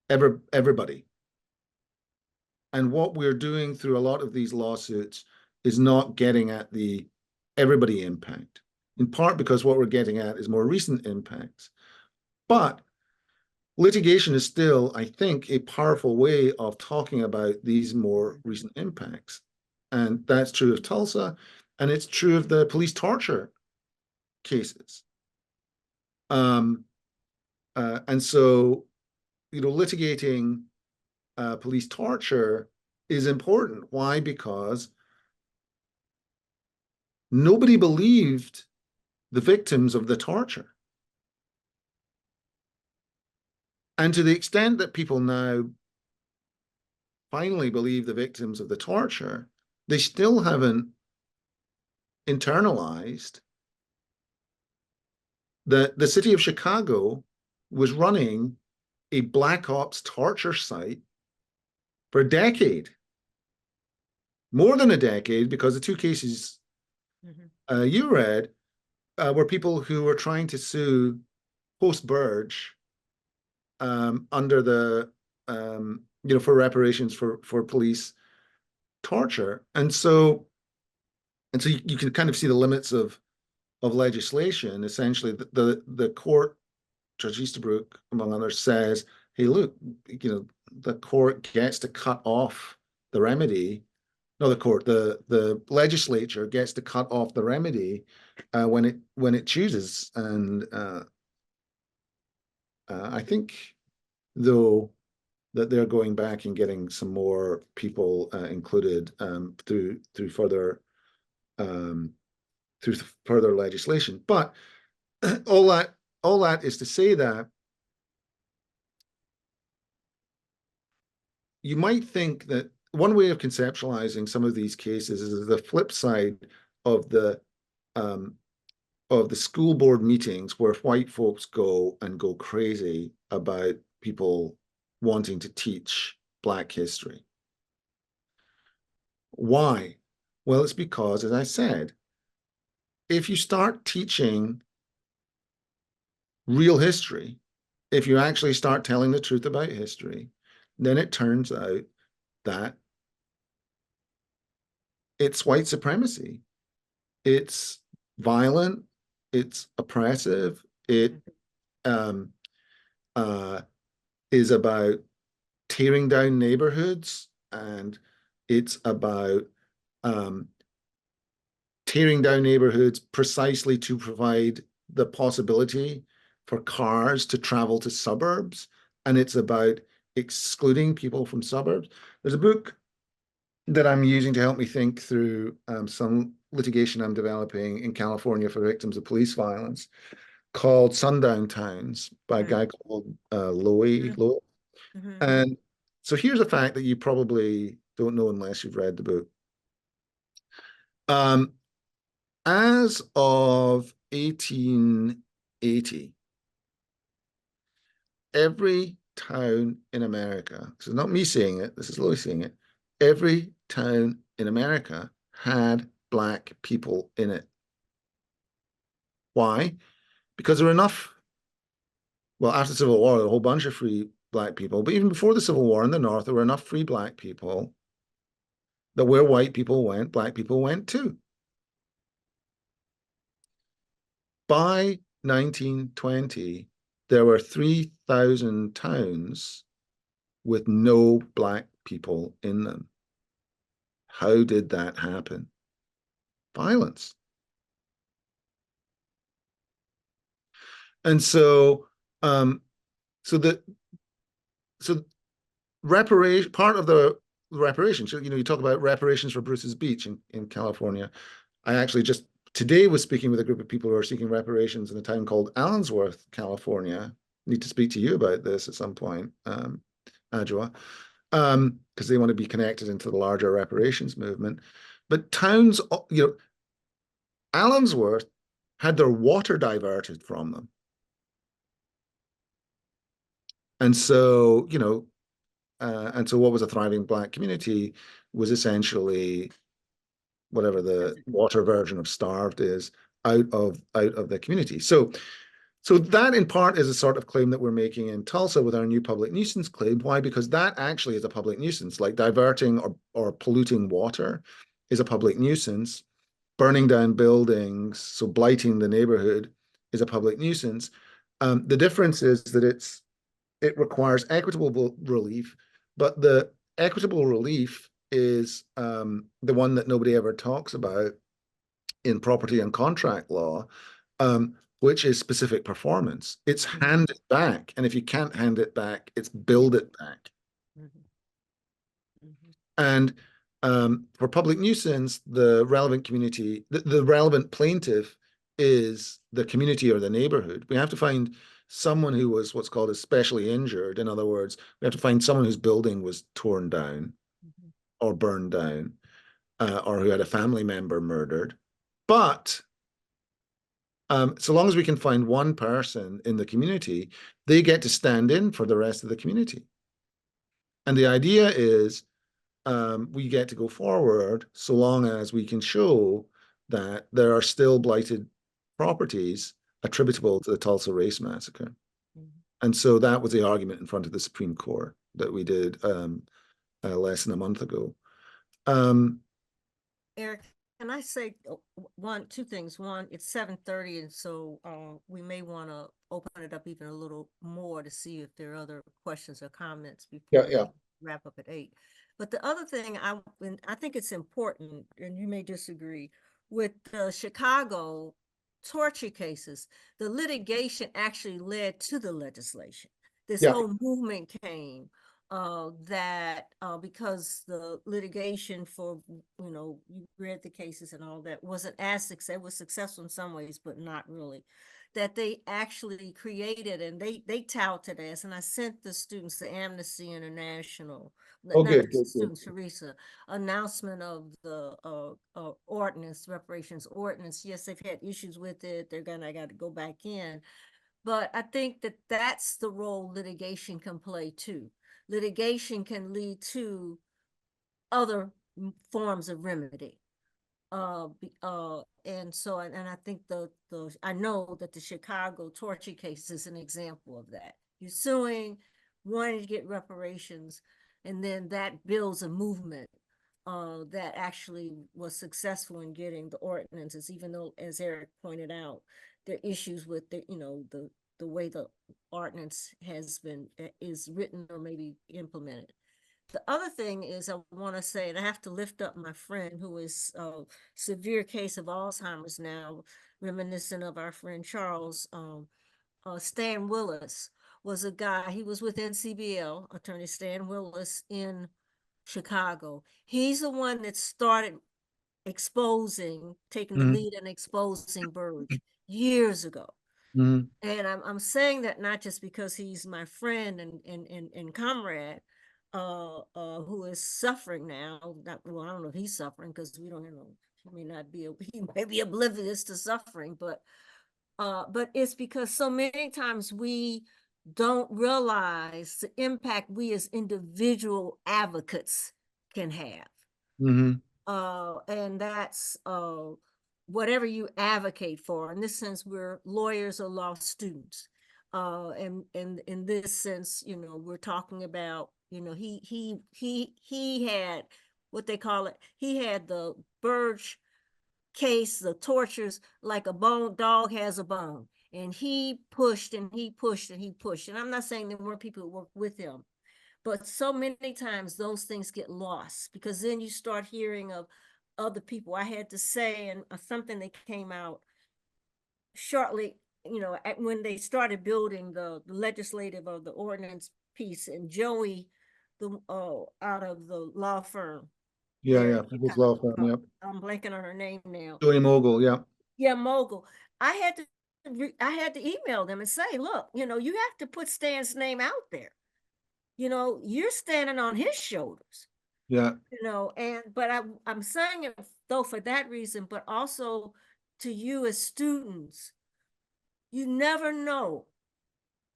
everybody. And what we're doing through a lot of these lawsuits is not getting at the everybody impact, in part because what we're getting at is more recent impacts. But litigation is still, I think, a powerful way of talking about these more recent impacts. And that's true of Tulsa, and it's true of the police torture cases. And so, litigating police torture is important. Why? Because nobody believed the victims of the torture. And to the extent that people now finally believe the victims of the torture, they still haven't internalized that the city of Chicago was running a Black Ops torture site for a decade. More than a decade, because the two cases you read were people who were trying to sue post-Burge under the, for reparations for police torture. And so you can kind of see the limits of legislation. Essentially, the court, Judge Easterbrook, among others, says, hey, look, the court gets to cut off the remedy. No, the legislature gets to cut off the remedy when it chooses. And I think, though, that they're going back and getting some more people included through further legislation. But all that is to say that you might think that one way of conceptualizing some of these cases is the flip side of the school board meetings, where white folks go crazy about people wanting to teach Black history. Why? Well, it's because, as I said, if you start teaching real history, if you actually start telling the truth about history, then it turns out that it's white supremacy. It's violent, it's oppressive, it um, is about tearing down neighborhoods, and it's about tearing down neighborhoods precisely to provide the possibility for cars to travel to suburbs, and it's about excluding people from suburbs. There's a book that I'm using to help me think through some litigation I'm developing in California for victims of police violence called Sundown Towns by a guy called Lowy. And so here's a fact that you probably don't know unless you've read the book. As of 1880, every town in America, this is not me saying it, this is Lowy saying it, every town in America had Black people in it. Why? Because there were enough, well, after the Civil War, there were a whole bunch of free Black people, but even before the Civil War in the North, there were enough free Black people that where white people went, Black people went too. By 1920, there were 3,000 towns with no Black people in them. How did that happen? Violence. And so, reparation, part of the reparations, you talk about reparations for Bruce's Beach in California. I actually just today was speaking with a group of people who are seeking reparations in a town called Allensworth, California. Need to speak to you about this at some point, Adjoa, because they want to be connected into the larger reparations movement. But towns, Allensworth had their water diverted from them. And so, what was a thriving Black community was essentially whatever the water version of starved is out of the community. So that in part is a sort of claim that we're making in Tulsa with our new public nuisance claim. Why? Because that actually is a public nuisance, like diverting or polluting water is a public nuisance. Burning down buildings, so blighting the neighborhood, is a public nuisance. The difference is that it requires equitable relief, but the equitable relief is the one that nobody ever talks about in property and contract law, which is specific performance. It's hand it back, and if you can't hand it back, it's build it back. And for public nuisance, the relevant community, the relevant plaintiff is the community or the neighborhood. We have to find someone who was what's called especially injured. In other words, we have to find someone whose building was torn down or burned down, or who had a family member murdered. But so long as we can find one person in the community, they get to stand in for the rest of the community. And the idea is we get to go forward so long as we can show that there are still blighted properties attributable to the Tulsa Race Massacre. And so that was the argument in front of the Supreme Court that we did less than a month ago. Eric, can I say two things? One, it's 7:30, and so we may want to open it up even a little more to see if there are other questions or comments before we wrap up at 8. But the other thing I think it's important, and you may disagree, with the Chicago torture cases, the litigation actually led to the legislation. This whole movement came that because the litigation for, you read the cases and all that, wasn't as successful. It was successful in some ways, but not really. That they actually created, and they touted as, and I sent the students to Amnesty International, students, Teresa, announcement of the ordinance, reparations ordinance. Yes, they've had issues with it. I got to go back in. But I think that that's the role litigation can play too. Litigation can lead to other forms of remedy. And I think I know that the Chicago torture case is an example of that. You're suing, wanting to get reparations, and then that builds a movement that actually was successful in getting the ordinances, even though, as Eric pointed out, there are issues with the, the way the ordinance is written or maybe implemented. The other thing is, I want to say, and I have to lift up my friend who is a severe case of Alzheimer's now, reminiscent of our friend Charles. Stan Willis was a guy, he was with NCBL, attorney Stan Willis in Chicago. He's the one that started taking the lead in exposing Burge years ago. And I'm saying that not just because he's my friend and comrade, who is suffering now. Well, I don't know if he's suffering because we don't know. He may be oblivious to suffering, but it's because so many times we don't realize the impact we as individual advocates can have. And that's whatever you advocate for. In this sense, we're lawyers or law students. And in this sense, we're talking about, he had what they call it. He had the Burge case, the tortures, like a dog has a bone. And he pushed and he pushed and he pushed. And I'm not saying there weren't people who worked with him, but so many times those things get lost because then you start hearing of other people. I had to say, and something that came out shortly, when they started building the legislative or the ordinance piece, and Joey, out of the law firm. People's law firm, yep. I'm blanking on her name now. Joey Mogul, yeah. Yeah, Mogul. I had to email them and say, look, you have to put Stan's name out there. You're standing on his shoulders. Yeah. But I'm saying it though for that reason, but also to you as students, you never know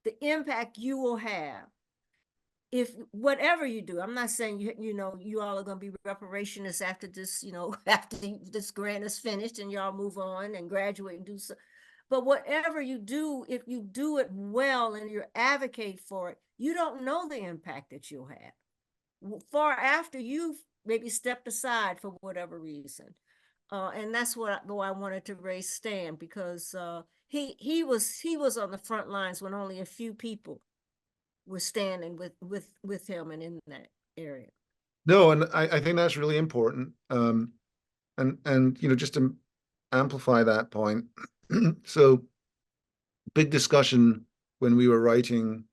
the impact you will have if whatever you do. I'm not saying you all are going to be reparationists after this, after this grant is finished and y'all move on and graduate and do so. But whatever you do, if you do it well and you advocate for it, you don't know the impact that you'll have far after you've maybe stepped aside for whatever reason. And that's what I wanted to raise Stan, because he was on the front lines when only a few people were standing with him and in that area. No, and I think that's really important. And just to amplify that point, so big discussion when we were writing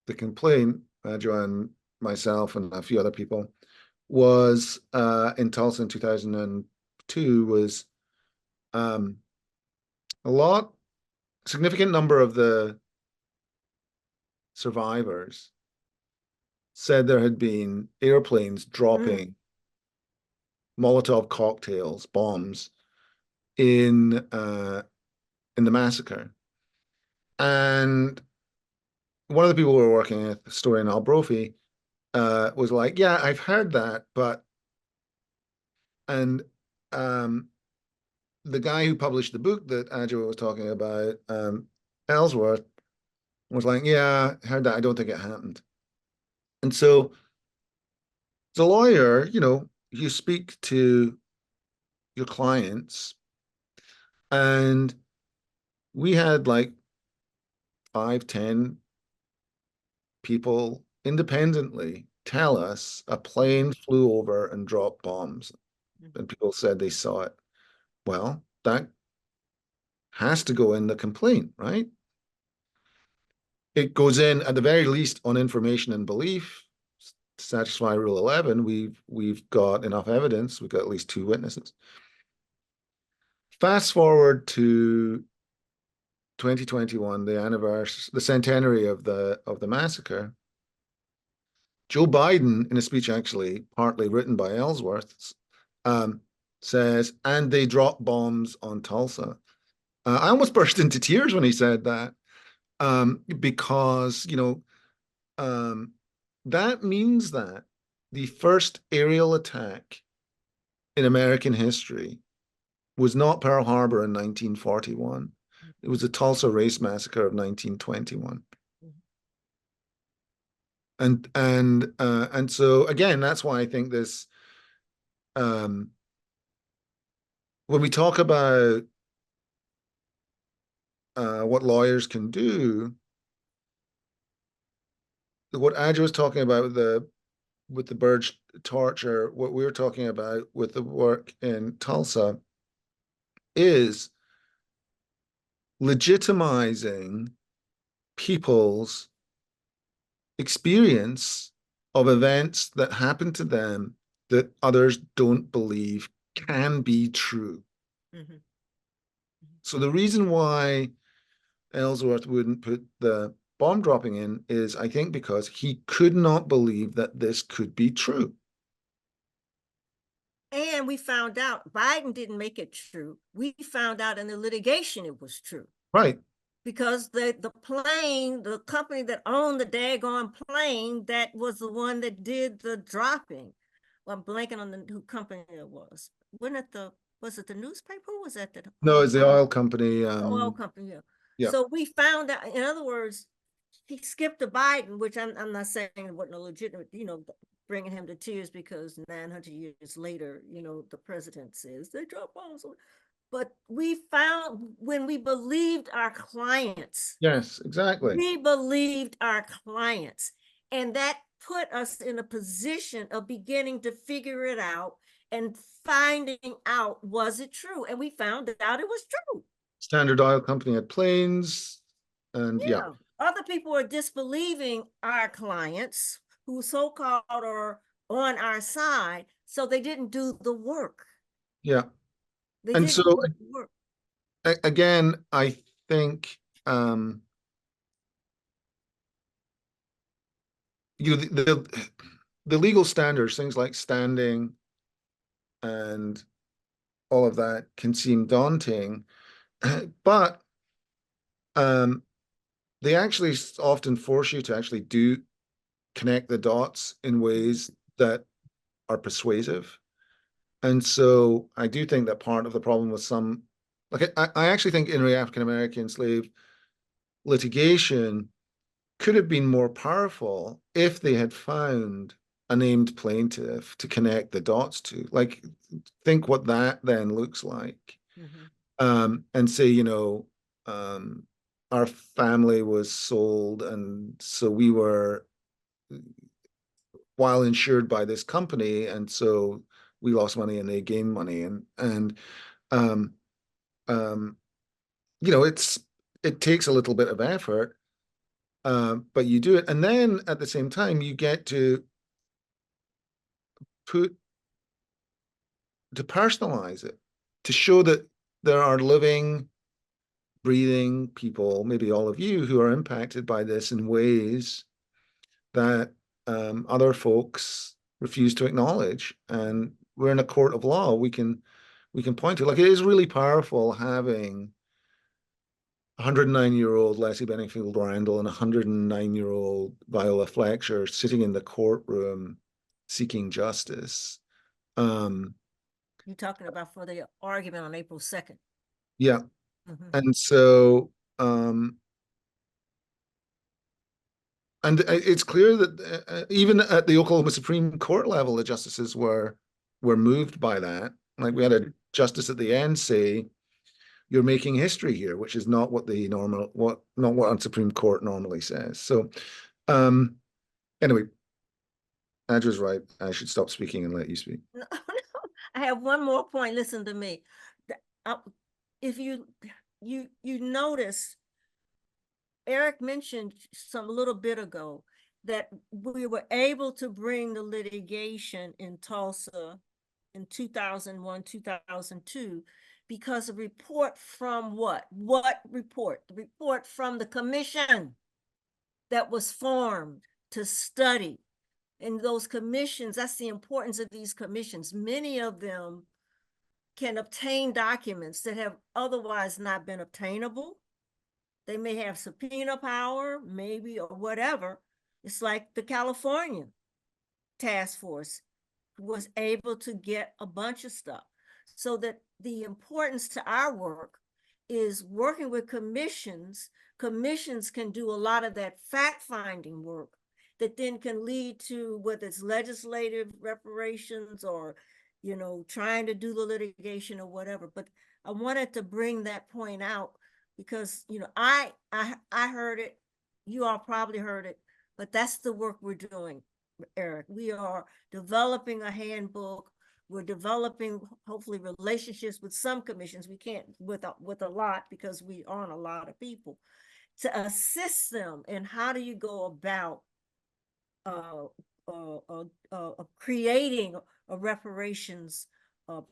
the complaint, Joanne, myself, and a few other people, was in Tulsa in 2002, was significant number of the survivors said there had been airplanes dropping Molotov cocktails, bombs, in the massacre. And one of the people we were working with, the historian Al Brophy, was like, yeah, I've heard that, and the guy who published the book that Adjoa was talking about, Ellsworth, was like, yeah, I heard that, I don't think it happened. And so, as a lawyer, you speak to your clients, and we had like 5-10 people independently tell us a plane flew over and dropped bombs, and people said they saw it. Well, that has to go in the complaint, right? It goes in at the very least on information and belief. To satisfy Rule 11, we've got enough evidence. We've got at least 2 witnesses. Fast forward to 2021, the centenary of the massacre. Joe Biden, in a speech actually partly written by Ellsworth, says, and they dropped bombs on Tulsa. I almost burst into tears when he said that, because that means that the first aerial attack in American history was not Pearl Harbor in 1941. It was the Tulsa Race Massacre of 1921. And so again, that's why I think this, when we talk about what lawyers can do, what Adja was talking about with the Burge torture, what we were talking about with the work in Tulsa is legitimizing people's experience of events that happen to them that others don't believe can be true. Mhm. So the reason why Ellsworth wouldn't put the bomb dropping in is, I think, because he could not believe that this could be true. And we found out Biden didn't make it true. We found out in the litigation it was true. Right. Because the plane, the company that owned the daggone plane, that was the one that did the dropping. Well, I'm blanking on who company it was. Was it the newspaper? Who was that? No, it's the oil company. The oil company, yeah. yeah. So we found out, in other words, he skipped to Biden, which I'm not saying it wasn't a legitimate, bringing him to tears, because 900 years later, the president says they drop bombs. But we found, when we believed our clients. Yes, exactly. We believed our clients. And that put us in a position of beginning to figure it out and finding out, was it true? And we found out it was true. Standard Oil Company had planes, and yeah. Other people are disbelieving our clients who so-called are on our side, so they didn't do the work. Yeah. They and didn't so do the work. Again, I think the legal standards, things like standing and all of that, can seem daunting, but they actually often force you to actually do connect the dots in ways that are persuasive. And so I do think that part of the problem with some, like I actually think in African-American slave litigation could have been more powerful if they had found a named plaintiff to connect the dots to. Like, think what that then looks like. And say, our family was sold, and so we were, while insured by this company, and so we lost money and they gained money, and it takes a little bit of effort, but you do it, and then at the same time you get to personalize it, to show that there are living, breathing people, maybe all of you, who are impacted by this in ways that other folks refuse to acknowledge. And we're in a court of law. We can point to, like, it is really powerful having 109-year-old Leslie Benningfield Randall and 109-year-old Viola Fletcher sitting in the courtroom seeking justice. You're talking about for the argument on April 2nd. Yeah. And so, and it's clear that even at the Oklahoma Supreme Court level, the justices were moved by that. Like, we had a justice at the end say, "You're making history here," which is not what not what a Supreme Court normally says. So, anyway, Andrew's right. I should stop speaking and let you speak. No, I have one more point. Listen to me. If you notice, Eric mentioned a little bit ago that we were able to bring the litigation in Tulsa in 2001, 2002, because a report from what report? The report from the commission that was formed to study. And those commissions, that's the importance of these commissions. Many of them can obtain documents that have otherwise not been obtainable. They may have subpoena power, maybe, or whatever. It's like the California task force was able to get a bunch of stuff. So that the importance to our work is working with commissions. Commissions can do a lot of that fact-finding work that then can lead to whether it's legislative reparations or, you know, trying to do the litigation or whatever. But I wanted to bring that point out because, you know, I heard it, you all probably heard it, but that's the work we're doing, Eric. We are developing a handbook. We're developing hopefully relationships with some commissions. We can't with a lot because we aren't a lot of people, to assist them in how do you go about creating a reparations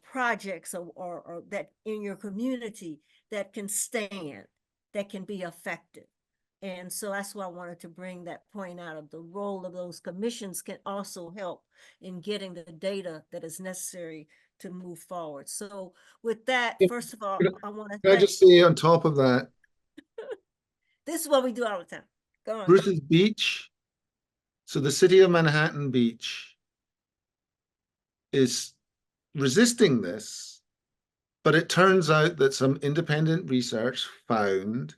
projects or that in your community that can stand, that can be effective. And so that's why I wanted to bring that point out of the role of those commissions can also help in getting the data that is necessary to move forward. So with that, first of all, I want to Can I just say on top of that, this is what we do all the time. Go on. Bruce's Beach, so the city of Manhattan Beach is resisting this, but it turns out that some independent research found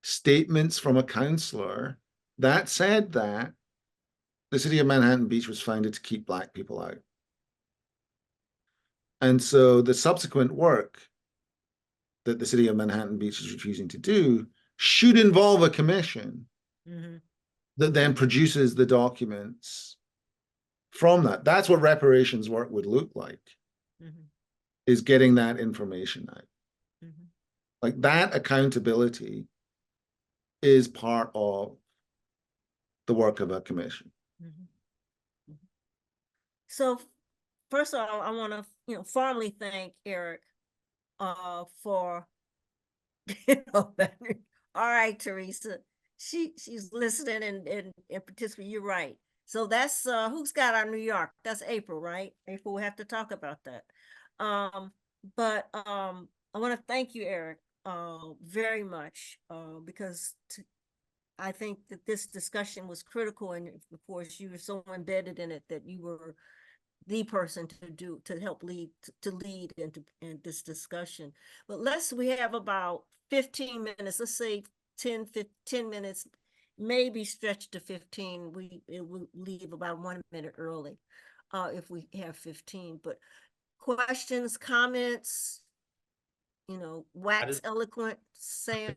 statements from a counselor that said that the city of Manhattan Beach was founded to keep Black people out. And so the subsequent work that the city of Manhattan Beach is refusing to do should involve a commission that then produces the documents from that. That's what reparations work would look like, is getting that information out. Like that accountability is part of the work of a commission. So first of all, I want to, you know, formally thank Eric for, you know, all right, Teresa, she's listening and participating. You're right. So that's who's got our New York? That's April, right? April, we'll have to talk about that. But I want to thank you, Eric, very much, because I think that this discussion was critical, and of course you were so embedded in it that you were the person to help lead in this discussion. But we have about 15 minutes, let's say 10 minutes, maybe stretch to 15. It will leave about 1 minute early if we have 15. But questions, comments, you know, wax eloquent, Sam?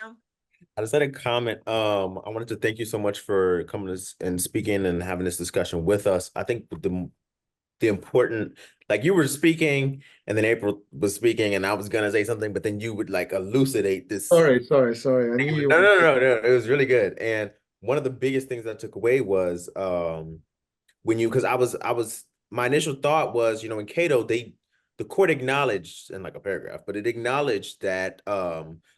I just had a comment. I wanted to thank you so much for coming and speaking and having this discussion with us. I think the important, like you were speaking and then April was speaking and I was gonna say something, but then you would like elucidate this. Sorry. I knew you. No. It was really good. And one of the biggest things I took away was when you, because I was my initial thought was, you know, in Cato, the court acknowledged in like a paragraph, but it acknowledged that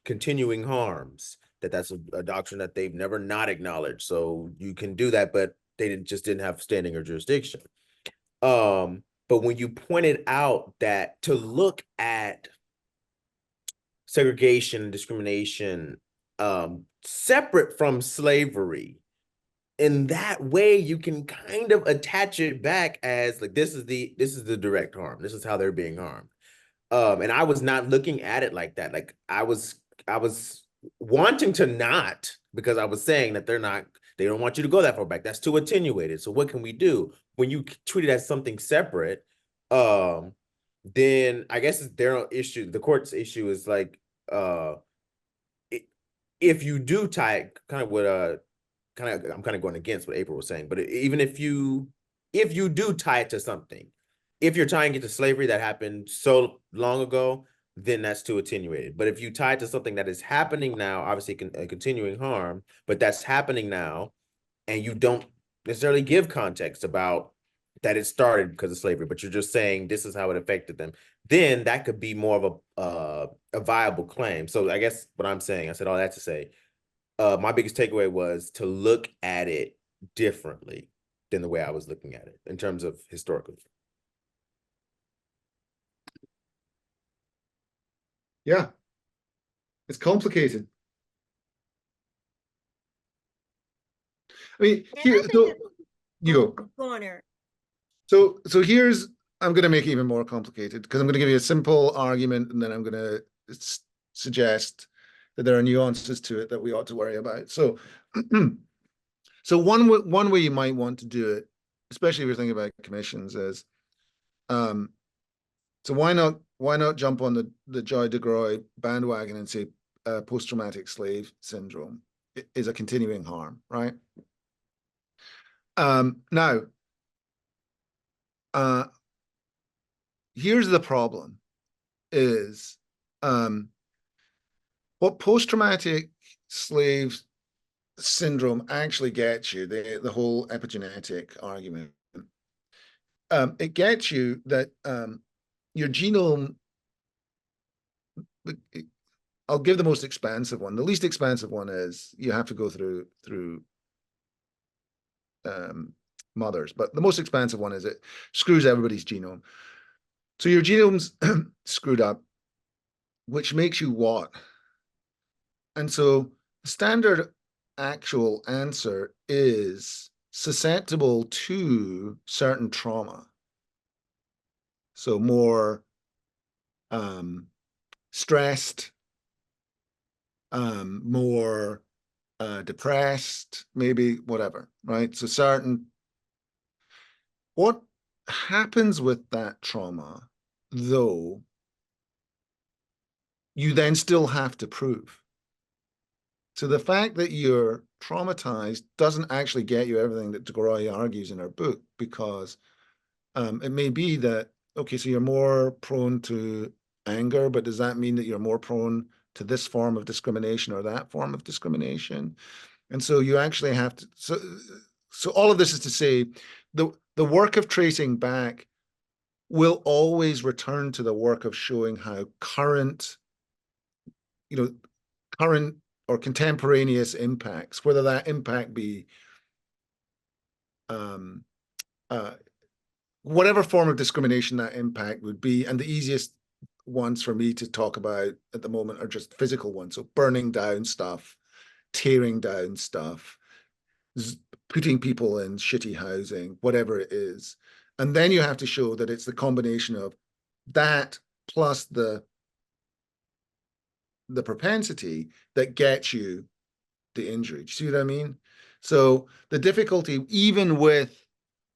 continuing harms, that's a doctrine that they've never not acknowledged. So you can do that, but they just didn't have standing or jurisdiction. But when you pointed out that to look at segregation and discrimination separate from slavery, in that way you can kind of attach it back as like this is the direct harm. This is how they're being harmed. And I was not looking at it like that. Like I was wanting to not, because I was saying that they don't want you to go that far back. That's too attenuated. So what can we do? When you treat it as something separate, then I guess it's their issue. The court's issue is like, if you do tie it, kind of what I'm kind of going against what April was saying, but even if you do tie it to something, if you're tying it to slavery that happened so long ago, then that's too attenuated. But if you tie it to something that is happening now, obviously continuing harm, but that's happening now, and you don't necessarily give context about that it started because of slavery, but you're just saying this is how it affected them, then that could be more of a viable claim. So I guess what I'm saying, I said all that to say, my biggest takeaway was to look at it differently than the way I was looking at it in terms of historically. Yeah, it's complicated. I mean, here, so you go. Go on, Eric. So here's, I'm going to make it even more complicated because I'm going to give you a simple argument and then I'm going to suggest that there are nuances to it that we ought to worry about. So So one way you might want to do it, especially if you're thinking about commissions, is so why not jump on the Joy DeGroy bandwagon and say post-traumatic slave syndrome is a continuing harm, right? Now, here's the problem: is what post-traumatic slave syndrome actually gets you, the whole epigenetic argument. It gets you that your genome. I'll give the most expensive one. The least expensive one is you have to go through mothers, but the most expensive one is it screws everybody's genome. So your genome's screwed up, which makes you what? And so the standard actual answer is susceptible to certain trauma. So more stressed, more depressed, maybe, whatever, right? So what happens with that trauma, though, you then still have to prove. So the fact that you're traumatized doesn't actually get you everything that DeGroy argues in her book, because it may be that, okay, so you're more prone to anger, but does that mean that you're more prone to this form of discrimination or that form of discrimination? And so you actually have to, so all of this is to say, the work of tracing back will always return to the work of showing how current or contemporaneous impacts, whether that impact be whatever form of discrimination that impact would be, and the easiest ones for me to talk about at the moment are just physical ones. So burning down stuff, tearing down stuff, putting people in shitty housing, whatever it is. And then you have to show that it's the combination of that plus the propensity that gets you the injury. Do you see what I mean? So the difficulty, even with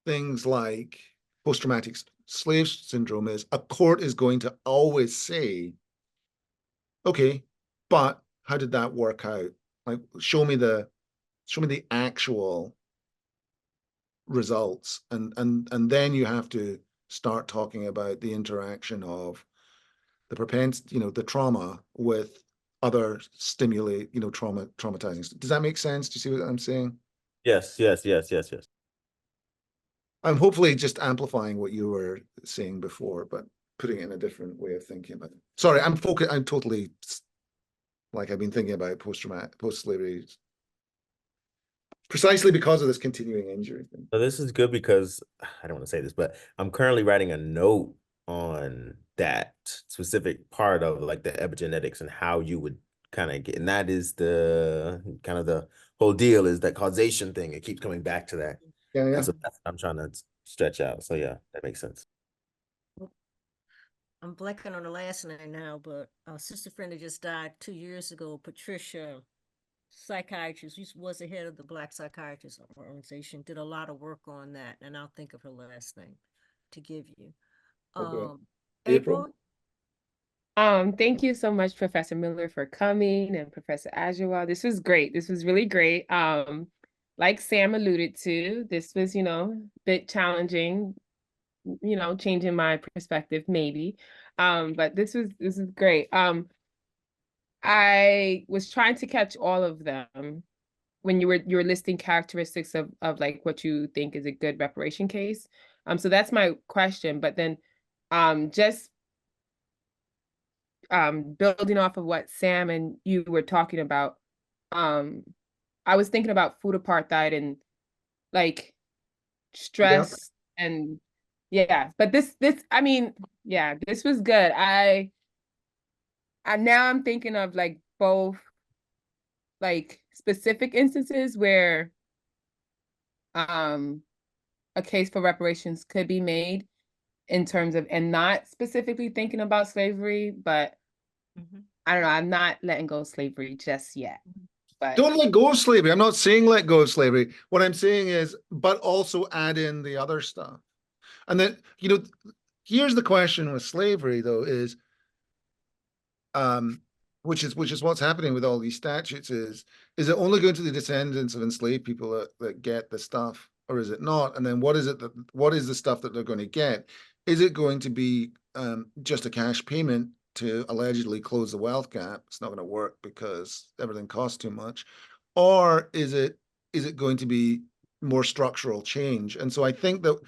things like post-traumatic slave syndrome, is a court is going to always say, okay, but how did that work out? Like, show me the actual results, and then you have to start talking about the interaction of the the trauma with other stimuli, traumatizing. Does that make sense? Do you see what I'm saying? Yes, yes, yes, yes, yes. I'm hopefully just amplifying what you were saying before, but putting it in a different way of thinking about it. Sorry, I'm totally, like, I've been thinking about post-slavery precisely because of this continuing injury thing. So this is good because I don't want to say this, but I'm currently writing a note on that specific part of like the epigenetics and how you would kind of get, and that is the kind of the whole deal is that causation thing. It keeps coming back to that. Yeah, yeah. So that's what I'm trying to stretch out. So yeah, that makes sense. I'm blanking on the last name now, but a sister friend that just died 2 years ago, Patricia, psychiatrist, was the head of the Black Psychiatrists Organization, did a lot of work on that, and I'll think of her last name to give you. Okay. April? Thank you so much, Professor Miller, for coming, and Professor Ajowa. This was great. This was really great. Like Sam alluded to, this was, a bit challenging, changing my perspective maybe. But this is great. I was trying to catch all of them when you were listing characteristics of like what you think is a good reparation case. So that's my question. But then just building off of what Sam and you were talking about, I was thinking about food apartheid and like stress and yeah, but this I mean, yeah, this was good. I now I'm thinking of like both like specific instances where a case for reparations could be made in terms of, and not specifically thinking about slavery, but I don't know, I'm not letting go of slavery just yet. But Don't let go of slavery. I'm not saying let go of slavery. What I'm saying is, but also add in the other stuff. And then, here's the question with slavery, though, is, which is what's happening with all these statutes is it only going to the descendants of enslaved people that get the stuff, or is it not? And then what is the stuff that they're going to get? Is it going to be just a cash payment to allegedly close the wealth gap? It's not going to work because everything costs too much. Or is it going to be more structural change? And so I think that,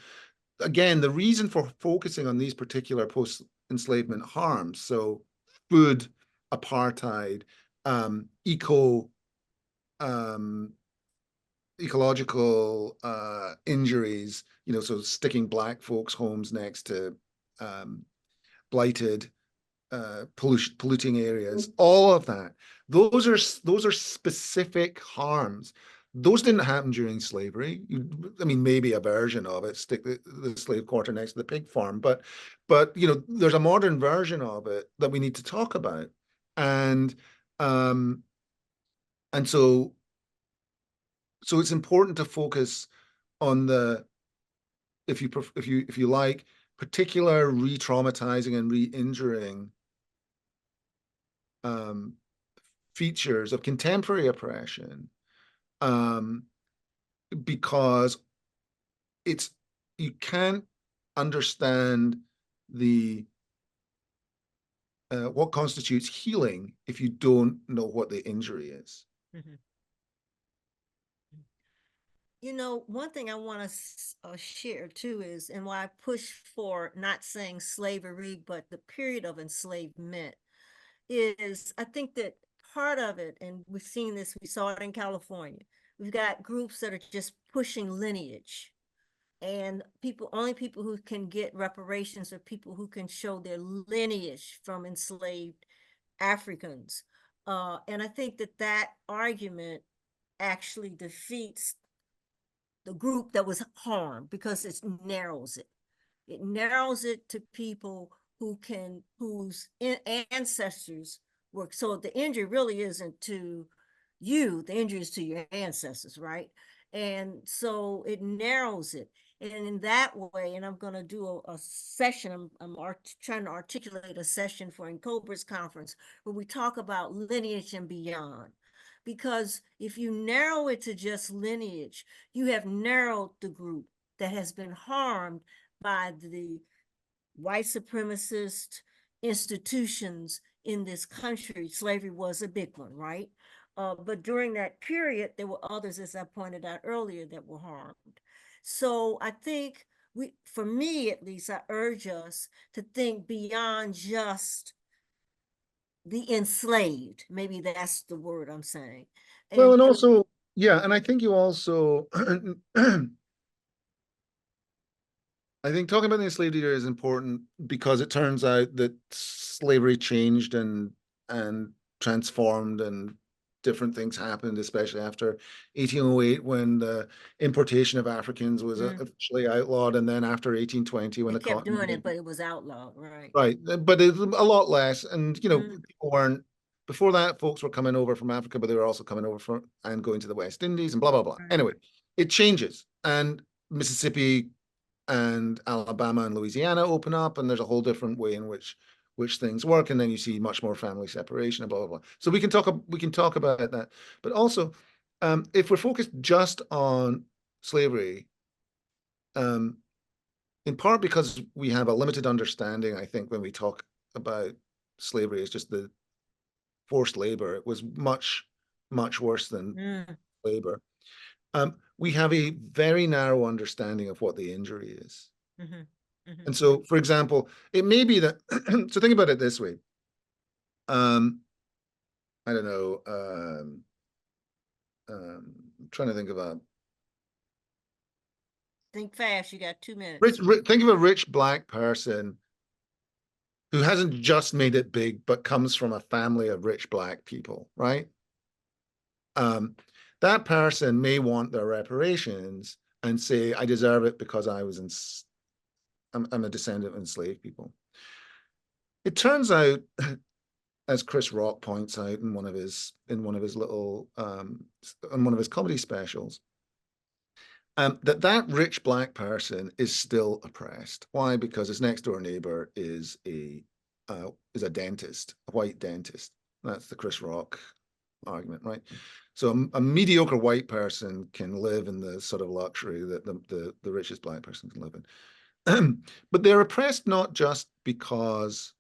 again, the reason for focusing on these particular post-enslavement harms, so food, apartheid, ecological injuries, so sticking Black folks' homes next to blighted, polluting areas, all of that. Those are specific harms. Those didn't happen during slavery. I mean, maybe a version of it, stick the slave quarter next to the pig farm, but there's a modern version of it that we need to talk about, and so it's important to focus on the, if you like, particular re-traumatizing and re-injuring features of contemporary oppression, because you can't understand the what constitutes healing if you don't know what the injury is. Mm-hmm. One thing I want to share too is, and why I push for not saying slavery, but the period of enslavement, is I think that part of it, and we've seen this, we saw it in California, we've got groups that are just pushing lineage, and only people who can get reparations are people who can show their lineage from enslaved Africans. And I think that argument actually defeats the group that was harmed, because it narrows it. It narrows it to people whose ancestors were, so the injury really isn't to you, the injury is to your ancestors, right? And so it narrows it. And in that way, and I'm going to do a session, I'm trying to articulate a session for Incobra's conference where we talk about lineage and beyond. Because if you narrow it to just lineage, you have narrowed the group that has been harmed by the white supremacist institutions in this country. Slavery was a big one, right? But during that period, there were others, as I pointed out earlier, that were harmed. So I think for me at least, I urge us to think beyond just the enslaved. Maybe that's the word I'm saying. Well, and also, yeah, and I think you also, I think talking about the enslaved era is important because it turns out that slavery changed and transformed, and different things happened, especially after 1808, when the importation of Africans was officially outlawed, and then after 1820, when they kept doing it, but it was outlawed, right? Right, but it's a lot less, and people weren't. Before that, folks were coming over from Africa, but they were also coming over and going to the West Indies and blah blah blah. Anyway, it changes, and Mississippi and Alabama and Louisiana open up, and there's a whole different way in which things work, and then you see much more family separation and blah blah blah. So we can talk about that, but also, if we're focused just on slavery, in part because we have a limited understanding, I think, when we talk about slavery as just the forced labor, it was much, much worse than labor. We have a very narrow understanding of what the injury is. And so, for example, it may be that, so think about it this way. I don't know, I'm trying to think of think fast, you got 2 minutes. Think of a rich Black person who hasn't just made it big, but comes from a family of rich Black people, right? That person may want their reparations and say, I deserve it because I'm a descendant of enslaved people. It turns out as Chris Rock points out in one of his little in one of his comedy specials, that rich black person is still oppressed. Why? Because his next door neighbor is a dentist, a white dentist. That's the Chris Rock argument, right? So a mediocre white person can live in the sort of luxury that the richest black person can live in. But they're oppressed not just because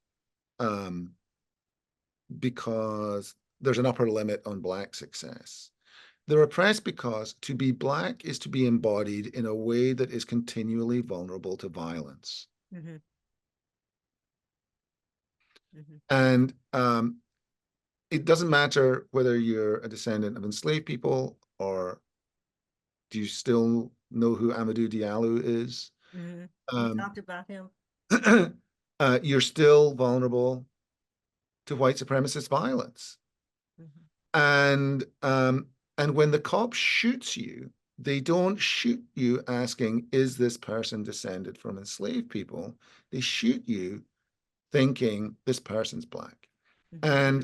there's an upper limit on black success. They're oppressed because to be black is to be embodied in a way that is continually vulnerable to violence. Mm-hmm. Mm-hmm. And it doesn't matter whether you're a descendant of enslaved people, or do you still know who Amadou Diallo is? Mm-hmm. We talked about him. You're still vulnerable to white supremacist violence. Mm-hmm. And when the cop shoots you, they don't shoot you asking, is this person descended from enslaved people? They shoot you thinking this person's black. Mm-hmm.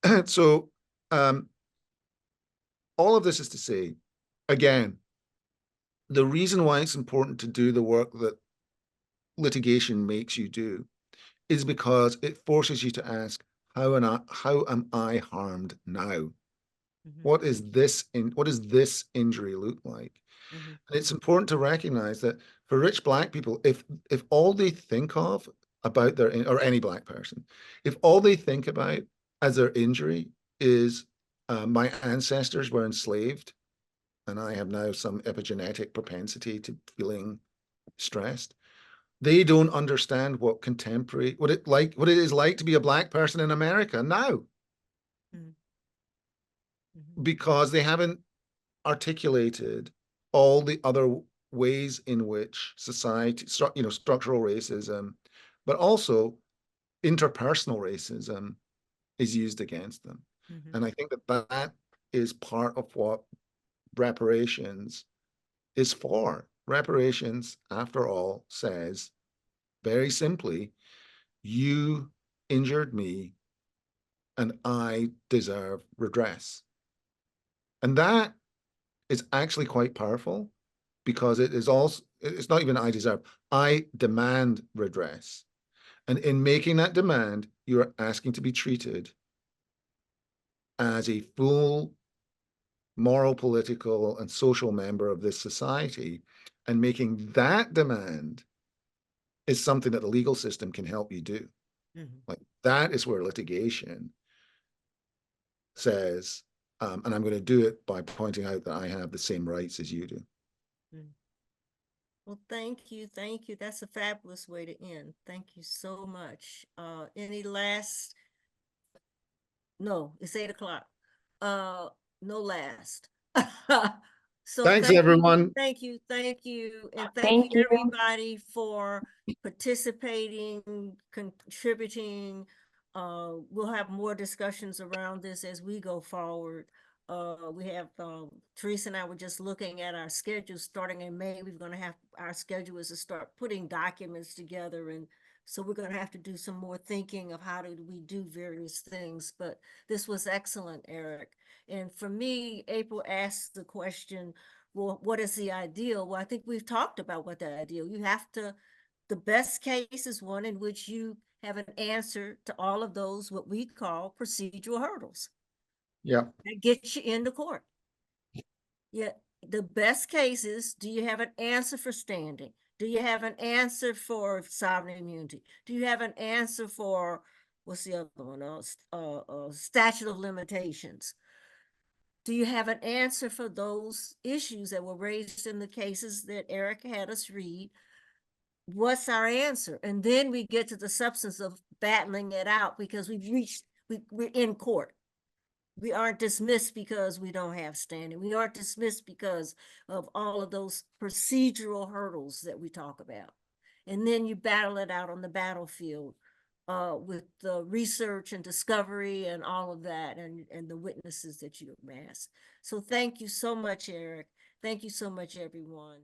And so all of this is to say, again, the reason why it's important to do the work that litigation makes you do is because it forces you to ask, how am I harmed now? Mm-hmm. What is this injury look like? Mm-hmm. And it's important to recognize that for rich black people, if all they think of about their, or any black person, if all they think about as their injury is my ancestors were enslaved and I have now some epigenetic propensity to feeling stressed, they don't understand what it is like to be a black person in America now. Mm-hmm. Because they haven't articulated all the other ways in which society, structural racism, but also interpersonal racism is used against them. Mm-hmm. And I think that is part of what reparations is for. Reparations, after all, says very simply, you injured me and I deserve redress. And that is actually quite powerful, because it is also, it's not even I deserve, I demand redress. And in making that demand, you are asking to be treated as a full moral, political, and social member of this society. And making that demand is something that the legal system can help you do. Mm-hmm. Like, that is where litigation says, and I'm going to do it by pointing out that I have the same rights as you do. Well, thank you. Thank you. That's a fabulous way to end. Thank you so much. Any last? No, it's 8 o'clock. No last. So thanks, everyone. Thank you. And thank you everybody for participating, contributing. We'll have more discussions around this as we go forward. We have Teresa and I were just looking at our schedule starting in May. We're going to have, our schedule is to start putting documents together, and so we're going to have to do some more thinking of how do we do various things. But this was excellent, Eric. And for me, April asked the question, well, what is the ideal? Well, I think we've talked about what the ideal. You have to, the best case is one in which you have an answer to all of those, what we call procedural hurdles. Yeah. That gets you into court. Yeah. The best case is, do you have an answer for standing? Do you have an answer for sovereign immunity? Do you have an answer for, what's the other one? Statute of limitations. Do you have an answer for those issues that were raised in the cases that Eric had us read? What's our answer? And then we get to the substance of battling it out, because we're in court. We aren't dismissed because we don't have standing. We aren't dismissed because of all of those procedural hurdles that we talk about. And then you battle it out on the battlefield with the research and discovery and all of that, and the witnesses that you amass. So thank you so much, Eric. Thank you so much, everyone.